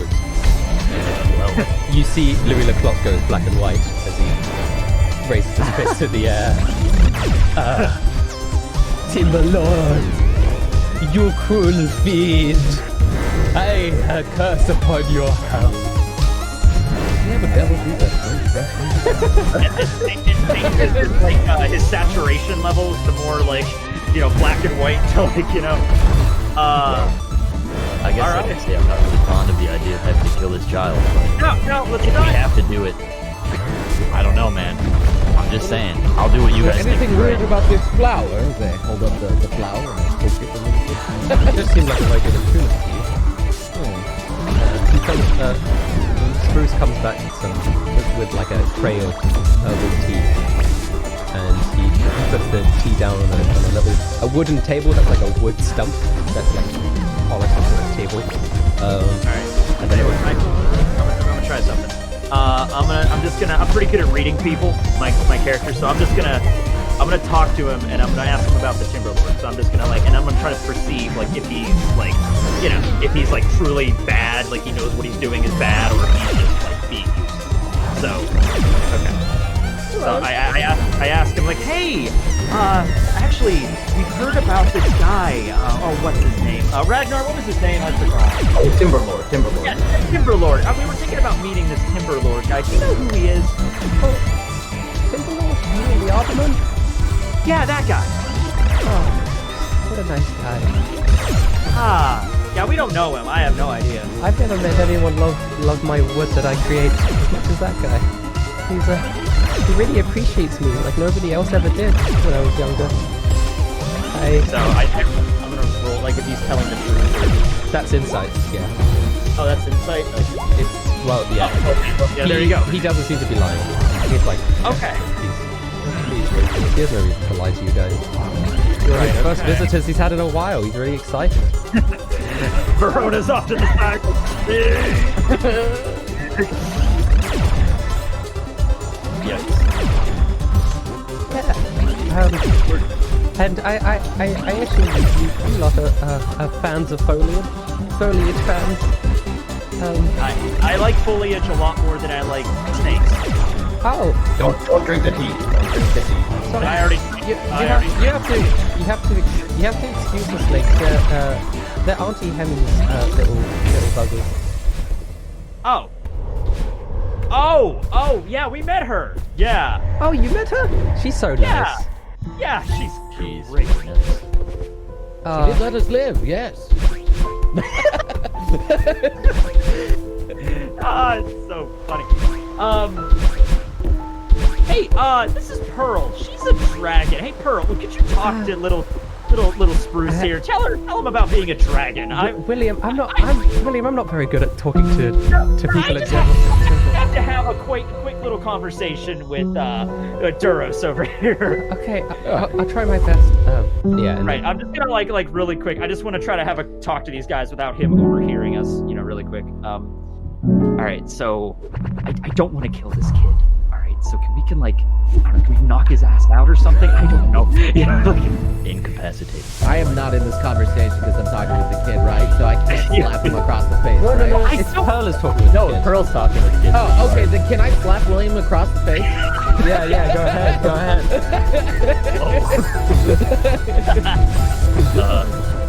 You see Louis Leclerc goes black and white as he raises his fist in the air. Timber Lord, you cruel fiend! I curse upon your house. Yeah, but devils do that. His saturation levels, the more like, black and white to like, I guess I can say I'm not really fond of the idea of having to kill this child, but No, let's if we not. have to do it, I don't know, man. I'm just saying, I'll do what you guys think. Anything is weird right. about this flower? They hold up the flower and poke it a little bit. It just seemed like a very good improvement to you. He comes, Spruce comes back with like a tray of herbal tea, and he puts the tea down on a wooden table that's like a wood stump that's like polished onto a table. Alright. I'm gonna try something. I'm pretty good at reading people, my character, so I'm gonna talk to him and I'm gonna ask him about the Timberlord. So I'm just gonna and I'm gonna try to perceive if he's if he's truly bad, he knows what he's doing is bad, or if he's just being used. So, okay. So I asked him hey, actually, we've heard about this guy. What's his name? Ragnar. What was his name? I forgot. Oh, Timberlord. Yeah, Timberlord. We were thinking about meeting this Timberlord guy. Do you know who he is? Timberlord? You mean the Arbiterman? Yeah, that guy. Oh, what a nice guy. Yeah, we don't know him. I have no idea. I've never met anyone love my wood that I create as much as that guy. He really appreciates me like nobody else ever did when I was younger. I'm gonna roll if he's telling the truth. That's insight, yeah. Oh, that's insight. Yeah. Yeah, there you go. He doesn't seem to be lying. He's Okay. He's really cool. He has no reason to lie to you guys. You're his first visitors he's had in a while. He's really excited. Verona's off to the side. Yeah. And I assume you lot are fans of foliage fans. I like foliage a lot more than I like snakes. Oh, Don't drink the tea. Don't drink the tea. sorry. I already. You have to excuse the snakes. They're Auntie Hemming's little buggers. Oh, yeah, we met her. Yeah. Oh, you met her? She's so nice. Yeah, she's Jeez. She did let us live, yes. It's so funny. Hey, this is Pearl. She's a dragon. Hey, Pearl, could you talk to little Spruce here? Tell him about being a dragon. William, I'm not very good at talking to people in general. I have to have a quick little conversation with Duros over here. Okay, I'll try my best. Right, I'm just gonna like really quick. I just want to try to have a talk to these guys without him overhearing us. Really quick. All right, so I don't want to kill this kid. All right, so can we can we knock his ass out or something? I don't know. Incapacitated. I am not in this conversation because I'm talking with the kid, right? So I can't slap him across the face, right? No, it's Pearl is talking with the kid. Pearl's talking with kids. Oh, okay, then can I slap William across the face? Yeah, go ahead.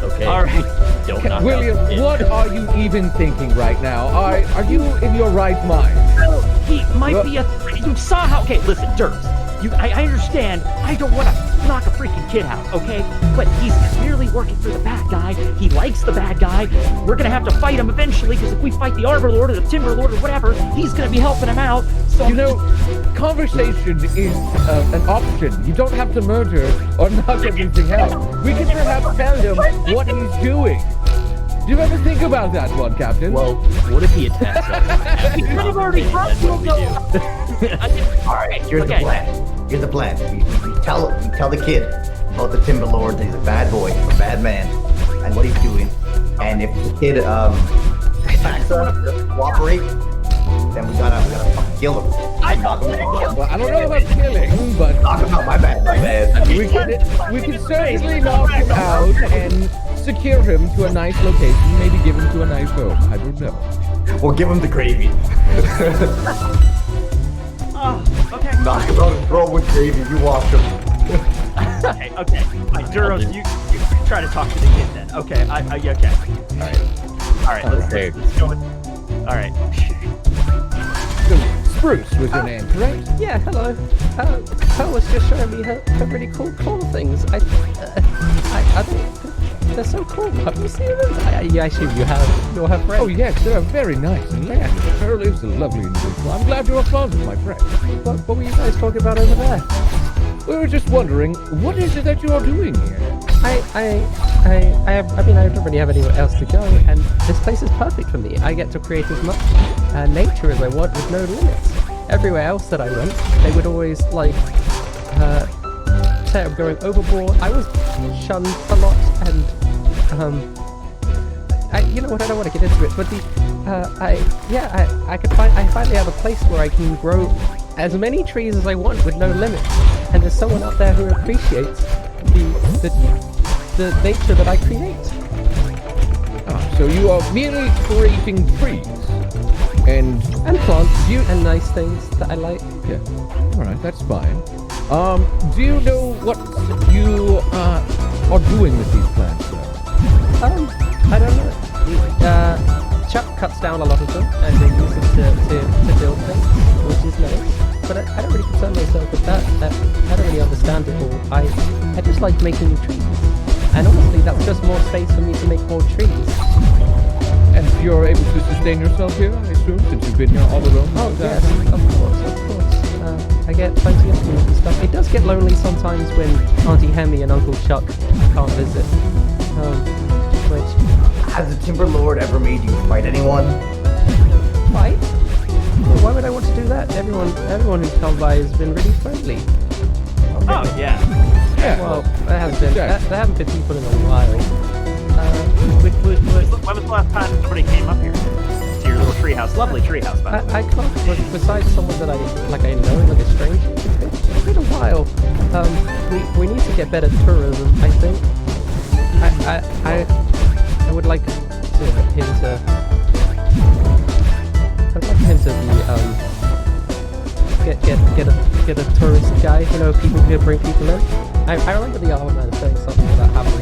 Okay. All right. Don't knock William, out the kid. what are you even thinking right now? Are you in your right mind? He might be a threat. You saw how. Okay, listen, Durbs. I understand. I don't want to knock a freaking kid out, okay? But he's clearly working for the bad guy. He likes the bad guy. We're gonna have to fight him eventually because if we fight the Arbor Lord or the Timber Lord or whatever, he's gonna be helping him out. So Conversation is an option. You don't have to murder or knock everything out. We can perhaps tell him what he's doing. Do you ever think about that one, Captain? Well, what if he attacks us? we could have already Then what do we do? All right, here's the plan. Here's the plan. We tell the kid about the Timberlord that he's a bad boy, a bad man, and what he's doing. And if the kid attacks us, doesn't cooperate, then we gotta fucking kill him. Knock him out. Well, I don't know about killing, but Knock him out. My bad. we can certainly knock him out and secure him to a nice location. Maybe give him to a nice home. I don't know. We'll give him the gravy. okay. Knock him out and throw him with gravy. You wash him. Okay. Duros, you try to talk to the kid then. Okay. Okay. All right. Let's go. All right. So, Spruce was your name, correct? Yeah, hello. Pearl was just showing me her really cool claw things. I don't. they're so cool. Have you seen them? I assume you have friends. Oh yes, they're very nice. And yeah, Pearl is a lovely individual. I'm glad you're fond of my friend. What were you guys talking about over there? We were just wondering, what is it that you are doing here? I don't really have anywhere else to go, and this place is perfect for me. I get to create as much nature as I want with no limits. Everywhere else that I went, they would always like say I'm going overboard. I was shunned a lot, and you know what? I don't want to get into it, but I finally have a place where I can grow as many trees as I want with no limits, and there's someone out there who appreciates the nature that I create. Ah, so you are merely creating trees and plants and nice things that I like. Yeah. All right, that's fine. Do you know what you are doing with these plants, though? I don't know. Chuck cuts down a lot of them, and they use it to build things, which is nice. But I don't really concern myself with that. I don't really understand it all. I just like making trees. And honestly, that's just more space for me to make more trees. And you're able to sustain yourself here, I assume, since you've been here all alone? Oh, yes, of course. I get plenty of food and stuff. It does get lonely sometimes when Auntie Hemi and Uncle Chuck can't visit. Has the Timber Lord ever made you fight anyone? Fight? Well, why would I want to do that? Everyone who's come by has been really friendly. Oh, yeah. Yeah. Well, there haven't been people in a while. When was the last time somebody came up here? To your little treehouse. Lovely treehouse, by the way. I can't, besides someone that I know, like a stranger, it's been a while. We need to get better tourism, I think. I would like him to get a tourist guide, you know, people who bring people in. I remember the Armor Man saying something about having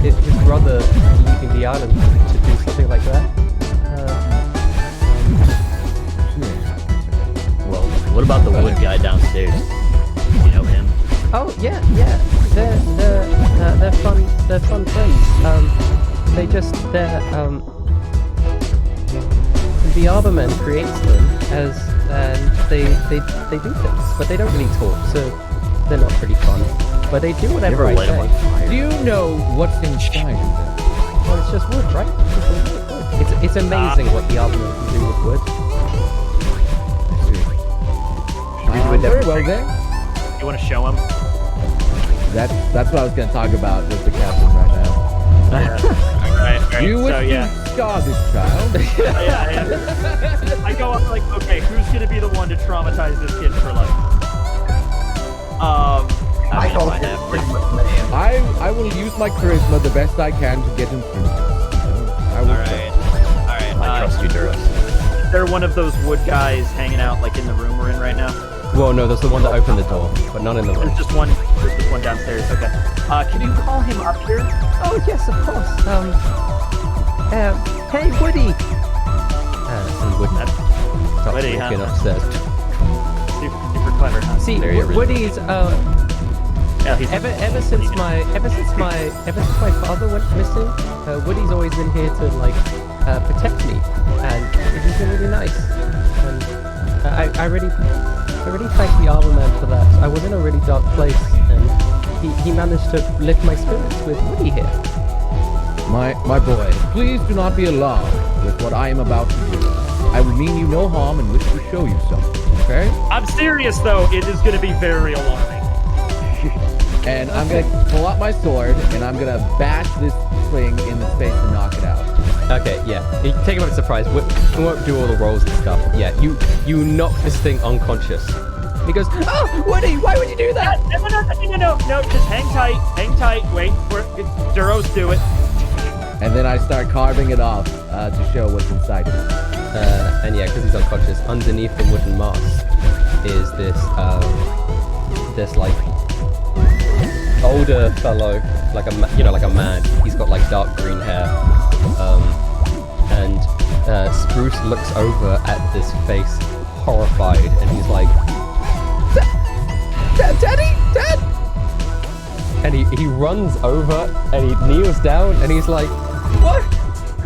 his brother leaving the island to do something like that. Well, what about the wood guy downstairs? You know him? Oh yeah. They're fun friends. The Arbor creates them and they do things, but they don't really talk, so they're not pretty fun. But they do whatever I say. Do you know what's inside of them? Well, it's just wood, right? It's amazing what the Arbor can do with wood. Very well then. You want to show him? That's what I was going to talk about with the captain right now. Alright, You would so, yeah. scar this child. I go up like, okay, who's gonna be the one to traumatize this kid for life? I will use my charisma the best I can to get him through. I will try. Alright. I trust you, Duros. Is there one of those wood guys hanging out like in the room we're in right now? Well, no, there's the one that opened the door, but not in the room. There's just one downstairs. Okay. Can you call him up here? Oh yes, of course. Hey, Woody. And Woody starts Woody, walking huh? upstairs. Super clever, huh? See, Woody's Yeah, he's ever since my father went missing, Woody's always been here to like protect me, and he's been really nice. And I really thank the Armor Man for that. I was in a really dark place, and he managed to lift my spirits with Woody here. My boy, please do not be alarmed with what I am about to do. I will mean you no harm and wish to show you something, okay? I'm serious though, it is gonna be very alarming. And I'm gonna pull out my sword and I'm gonna bash this thing in the face and knock it out. Okay, yeah. You take him by surprise. We won't do all the rolls and stuff. Yeah, you knock this thing unconscious. He goes, "Oh, Woody, why would you do that?" No, just hang tight, wait for it. Duros, do it. And then I start carving it off to show what's inside of it. And yeah, because he's unconscious, underneath the wooden mask is this like older fellow, like a man. He's got like dark green hair, and Spruce looks over at this face, horrified, and he's like, Dad, Daddy, Dad. And he runs over and he kneels down and he's like, "What?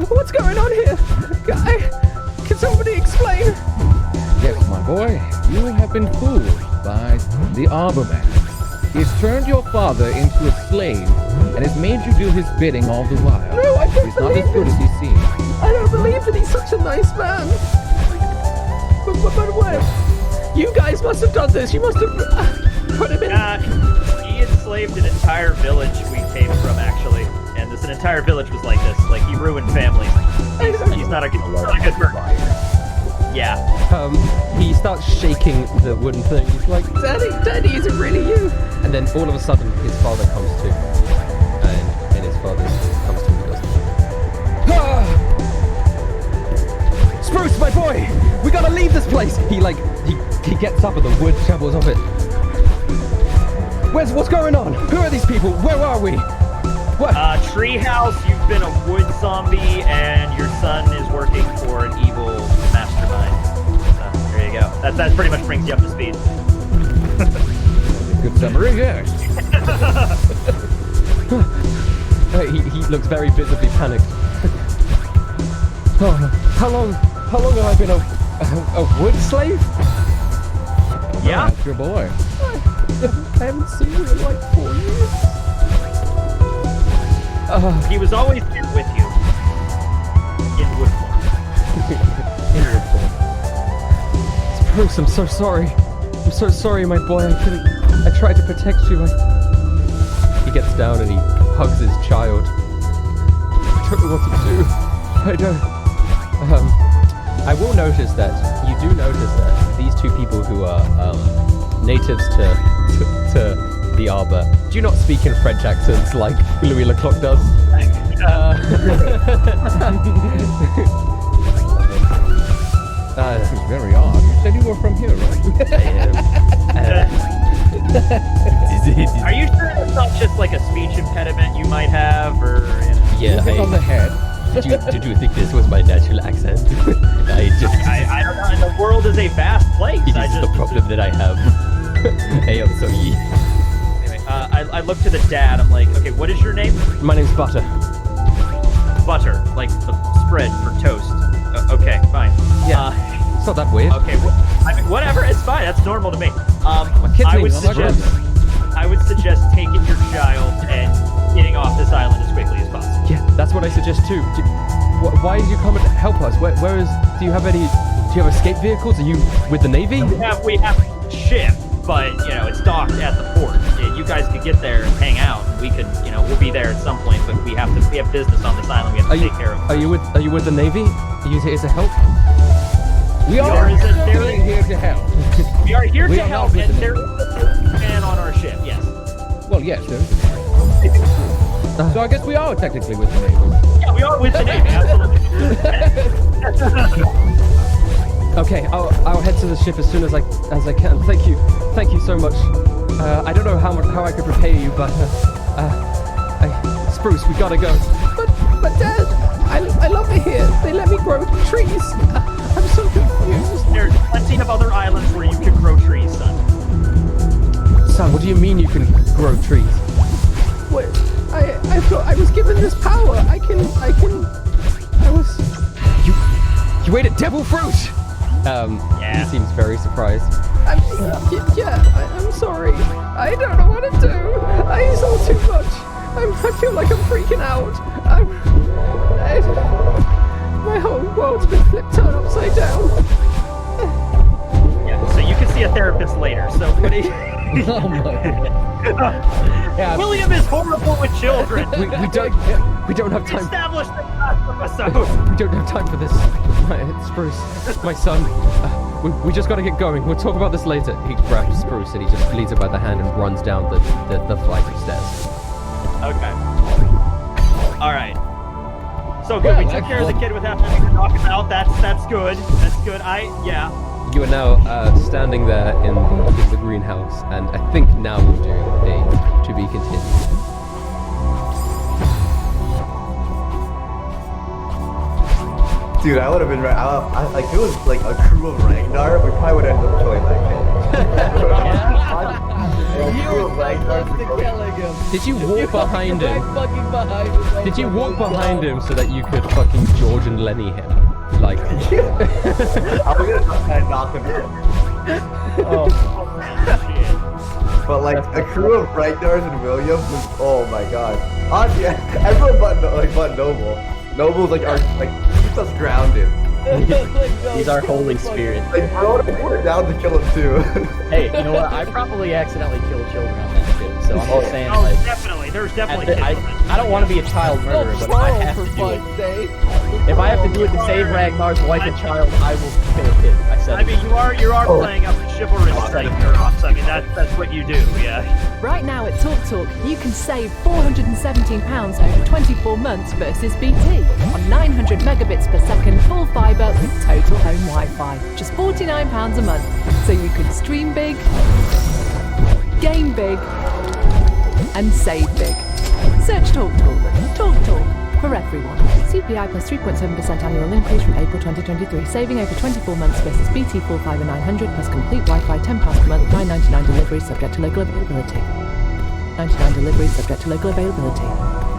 What's going on here? Can somebody explain?" Yes, my boy, you have been fooled by the Arborman. He's turned your father into a slave and has made you do his bidding all the while. No, I don't He's not as good as he seems. I don't believe that he's such a nice man. But what? You guys must have done this. You must have put him in. He enslaved an entire village we came from, actually. And an entire village was like this. Like, he ruined families. He's not a good person. Yeah. He starts shaking the wooden thing. He's like, Daddy, is it really you? And then all of a sudden, his father comes to. And his father comes to and goes, "Spruce, my boy! We gotta leave this place!" He gets up and the wood shovels off it. What's going on? Who are these people? Where are we? What? Treehouse, you've been a wood zombie, and your son is working for an evil mastermind. So, there you go. That pretty much brings you up to speed. Good summary, yes. He looks very visibly panicked. How long have I been a wood slave? Yeah. That's your boy. I haven't seen you in like 4 years. He was always here with you. In wood form. In wood form. Spruce, I'm so sorry. I'm so sorry, my boy. I tried to protect you. He gets down and he hugs his child. I don't know what to do. I don't. I will notice that you do notice that these two people who are natives to the Arbor do not speak in French accents like Louis Leclerc does. This is very odd. You said you were from here, right? Are you sure it's not just like a speech impediment you might have, or Yeah. Hit on the head. Did you think this was my natural accent? I don't know. And the world is a vast place. It is the problem that I have. Hey, I'm sorry. Anyway, I look to the dad. I'm like, okay, what is your name? My name's Butter. Butter, like the spread for toast. Okay, fine. Yeah. It's not that weird. Okay, I mean, whatever. It's fine. That's normal to me. kid's I name would is Scrubs. suggest taking your child and getting off this island as quickly as possible. Yeah, that's what I suggest too. Why did you come and help us? Do you have escape vehicles? Are you with the Navy? We have a ship, but it's docked at the port. You guys could get there and hang out. We could, we'll be there at some point, but we have business on this island. We have to take care of. Are you with the Navy? Are you here to help? We are here to help. We are here We to are help, not with and the there is a man on our ship. Yes. Well, yes, there is. So I guess we are technically with the Navy. Yeah, we are with the Navy. Absolutely. Okay, I'll head to the ship as soon as I can. Thank you so much. I don't know how I could repay you, but Spruce, we gotta go. But Dad, I love it here. They let me grow trees. I'm so confused. There's plenty of other islands where you can grow trees, son. Son, what do you mean you can grow trees? What? I thought I was given this power. You ate a devil fruit. Yeah. He seems very surprised. I'm sorry. I don't know what to do. I saw too much. I feel like I'm freaking out. My whole world's been turned upside down. Yeah. So you can see a therapist later. So what do you... Oh my God. Yeah. William is horrible with children. We don't have time. Established the last episode. We don't have time for this. Spruce, my son. We just gotta get going. We'll talk about this later. He grabs Spruce and he just leads him by the hand and runs down the flight of stairs. Okay. All right. So good. We took care of the kid without having to knock him out. That's good. That's good. Yeah. You are now standing there in the greenhouse, and I think now we'll do a to be continued. Dude, I would have been right. Like, if it was like a crew of Ragnar, we probably would have ended up killing that kid. You were so close to killing him. Did you walk behind Right him? fucking behind him. Did you walk behind him so that you could fucking George and Lenny him? Like, I'm gonna try and knock him out. Oh, shit. But like a crew of Ragnars and Williams was, oh my god. Yeah, everyone but Noble. Noble's like keeps us grounded. He's our Holy Spirit. Like we're down to kill him too. Hey, you know what? I probably accidentally killed children on that ship, so I'm just saying, Oh, like, definitely. There's definitely kids. I don't want to be a child murderer, but if I have to do it, if I have to do it to save Ragnar's wife and child, I will kill a kid. I said. I mean, you are playing up the chivalrous side of Neurox. I mean, that's what you do, yeah. Right now at TalkTalk, you can save £417 over 24 months versus BT on 900 megabits per second full fibre with total home Wi-Fi. Just £49 a month, so you can stream big, game big, and save big. Search TalkTalk. TalkTalk for everyone. CPI plus 3.7% annual increase from April 2023, saving over 24 months versus BT full fibre 900 plus complete Wi-Fi £10 per month, $9.99 deliveries subject to local availability. 99 deliveries subject to local availability.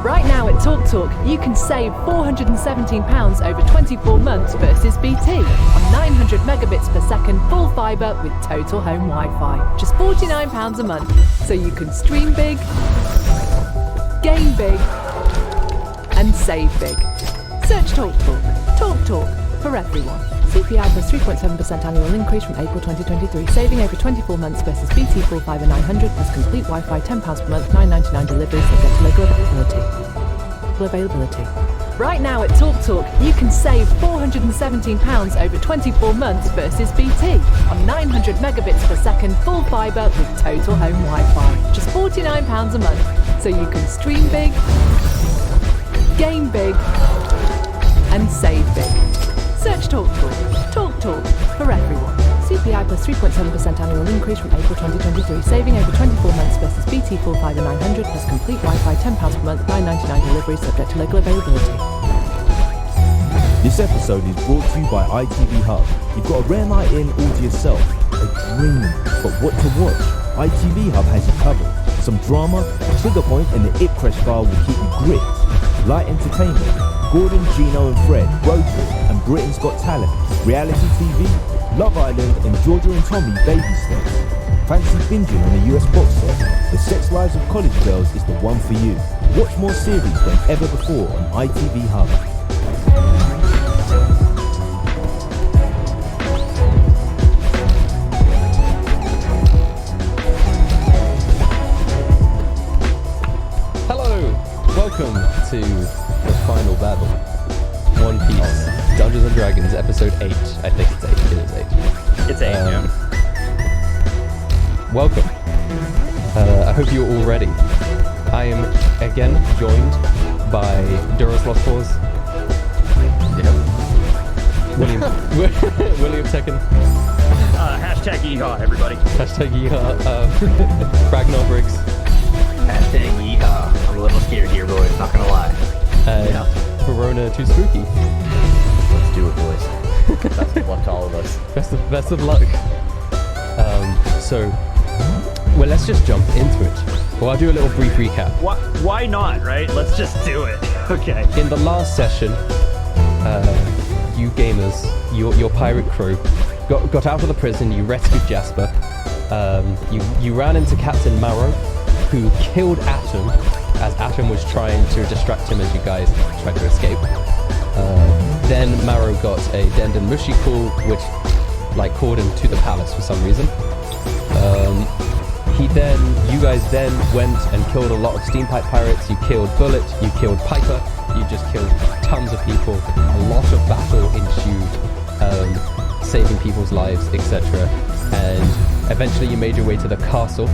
Right now at TalkTalk, you can save £417 over 24 months versus BT on 900 megabits per second full fibre with total home Wi-Fi. Just £49 a month, so you can stream big, game big, and save big. Search TalkTalk. TalkTalk for everyone. CPI plus 3.7% annual increase from April 2023, saving over 24 months versus BT full fibre 900 plus complete Wi-Fi £10 per month, $9.99 delivery subject to local availability. Right now at TalkTalk, you can save £417 over 24 months versus BT on 900 megabits per second full fibre with total home Wi-Fi. Just £49 a month, so you can stream big, game big, and save big. Search TalkTalk. TalkTalk for everyone. CPI plus 3.7% annual increase from April 2023, saving over 24 months versus BT full fibre 900 plus complete Wi-Fi £10 per month, $9.99 delivery subject to local availability. This episode is brought to you by ITV Hub. You've got a rare night in all to yourself, a dream, but what to watch? ITV Hub has you covered. Some drama, trigger point, and the It Crash file will keep you gripped. Light entertainment. Gordon, Gino and Fred, Road Trip and Britain's Got Talent, reality TV, Love Island and Georgia and Tommy Baby Steps. Fancy binging on a US box set? The Sex Lives of College Girls is the one for you. Watch more series than ever before on ITV Hub. hello, welcome to the final battle. One Piece, Dungeons and Dragons, episode 8. I think it's 8. It is 8. It's 8, yeah. Welcome. I hope you're all ready. I am again joined by Duros Lost Cause. William William Tekken. Hashtag yeehaw, everybody. Hashtag yeehaw. Ragnar Briggs. Hashtag yeehaw. I'm a little scared here, boys, not gonna lie. Verona Too Spooky. Let's do it, boys. Best of luck to all of us. Best of luck. Well, let's just jump into it. Well, I'll do a little brief recap. Why not, right? Let's just do it. Okay. In the last session, you gamers, your pirate crew, got out of the prison. You rescued Jasper. You ran into Captain Marrow, who killed Atom as Atom was trying to distract him as you guys tried to escape. Then Marrow got a Denden Mushi call, which called him to the palace for some reason. You guys then went and killed a lot of steam pipe pirates. You killed Bullet, you killed Piper, you just killed tons of people. A lot of battle ensued, saving people's lives, etc. And eventually you made your way to the castle,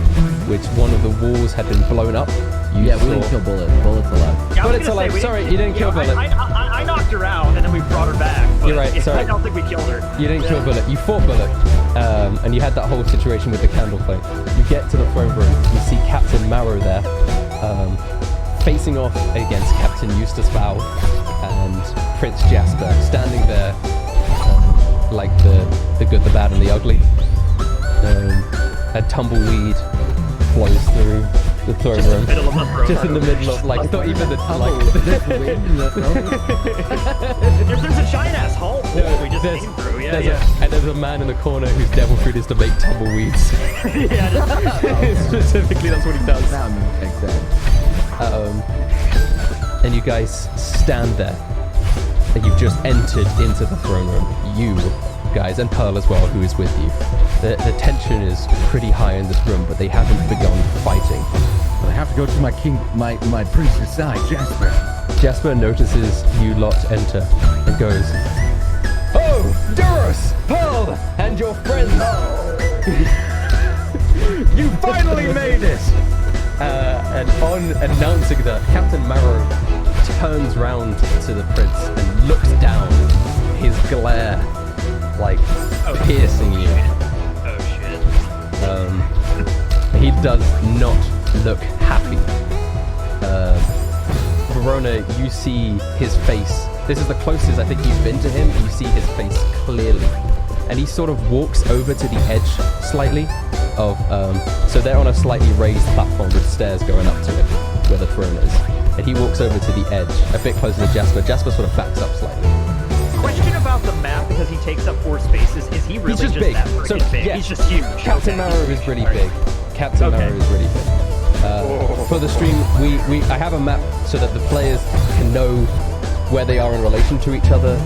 which one of the walls had been blown up. We didn't kill Bullet. Bullet's alive. Yeah, Bullet's alive. Sorry, you didn't kill Bullet. I knocked her out, and then we brought her back. But You're right, sorry. I don't think we killed her. You didn't kill Bullet. You fought Bullet, and you had that whole situation with the candle fight. You get to the throne room. You see Captain Marrow there, facing off against Captain Eustace Val and Prince Jasper, standing there like the good, the bad, and the ugly. A Tumbleweed flows through the throne Just in room. the middle of the throne Just in the room. middle of, like, it's not even the, like... There's a giant ass hole we just There's- came through. Yeah, there's yeah. and there's a man in the corner whose devil fruit is to make tumbleweeds. Yeah, Specifically, that's what he does. Now it makes sense. And you guys stand there. And you've just entered into the throne room. You guys, and Pearl as well, who is with you. The tension is pretty high in this room, but they haven't begun fighting. But I have to go to my king, my prince's side, Jasper. Jasper notices you lot enter and goes, "Oh, Duros, Pearl, and your friends! You finally made it!" And on announcing that, Captain Marrow turns round to the prince and looks down, his glare, like, piercing you. Oh shit. He does not look happy. Verona, you see his face. This is the closest I think you've been to him. You see his face clearly. And he sort of walks over to the edge slightly of, so they're on a slightly raised platform with stairs going up to it, where the throne is. And he walks over to the edge, a bit closer to Jasper. Jasper sort of backs up slightly. Question about the map, because he takes up 4 spaces. Is he really He's just big. that freaking big? Yeah, He's just huge. Captain Okay. Marrow is really big. Captain Marrow is really big. For the stream, I have a map so that the players can know where they are in relation to each other,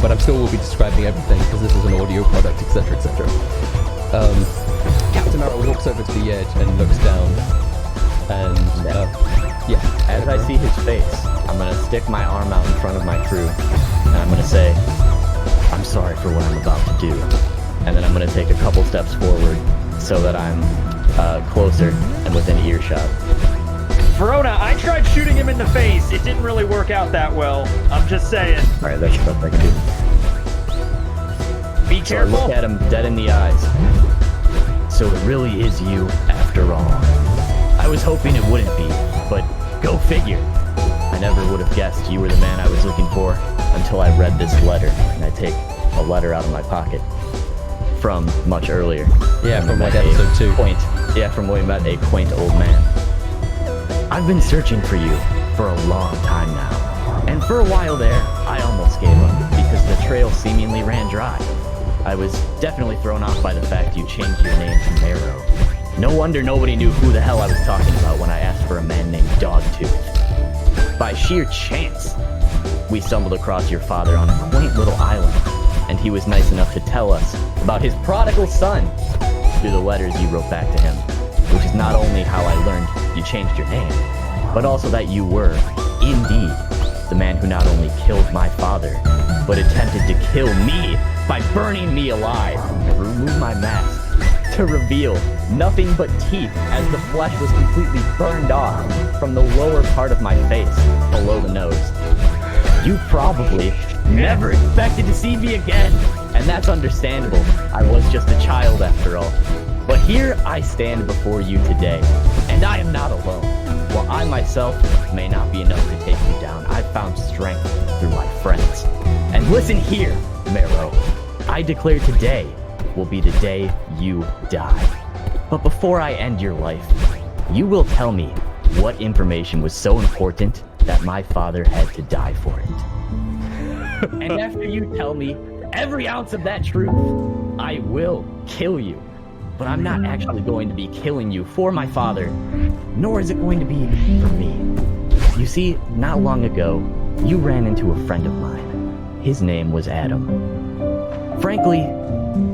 but I'm still will be describing everything because this is an audio product, etc., etc. Captain Marrow walks over to the edge and looks down, and As I see his face, I'm gonna stick my arm out in front of my crew, and I'm gonna say, "I'm sorry for what I'm about to do," and then I'm gonna take a couple steps forward so that I'm closer and within earshot. Verona, I tried shooting him in the face. It didn't really work out that well. I'm just saying. All right, that's the best I can do. Be So I careful. look at him dead in the eyes. So it really is you, after all. I was hoping it wouldn't be, but go figure. I never would have guessed you were the man I was looking for until I read this letter, and I take a letter out of my pocket from much earlier. Yeah, When from we like met a episode 2. from when we met a quaint old man. I've been searching for you for a long time now, and for a while there, I almost gave up because the trail seemingly ran dry. I was definitely thrown off by the fact you changed your name to Marrow. No wonder nobody knew who the hell I was talking about when I asked for a man named Dogtooth. By sheer chance, we stumbled across your father on a quaint little island, and he was nice enough to tell us about his prodigal son through the letters you wrote back to him, which is not only how I learned you changed your name, but also that you were, indeed, the man who not only killed my father, but attempted to kill me by burning me alive and remove my mask to reveal nothing but teeth as the flesh was completely burned off from the lower part of my face below the nose. You probably never expected to see me again, and that's understandable. I was just a child after all. But here I stand before you today, and I am not alone. While I myself may not be enough to take you down, I've found strength through my friends. And listen here, Marrow. I declare today will be the day you die. But before I end your life, you will tell me what information was so important that my father had to die for it. And after you tell me every ounce of that truth, I will kill you. But I'm not actually going to be killing you for my father, nor is it going to be for me. You see, not long ago, you ran into a friend of mine. His name was Adam. Frankly,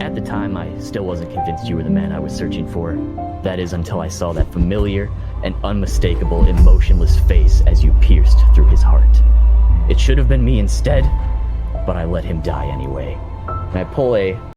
at the time, I still wasn't convinced you were the man I was searching for. That is until I saw that familiar and unmistakable emotionless face as you pierced through his heart. It should have been me instead, but I let him die anyway. And I pull a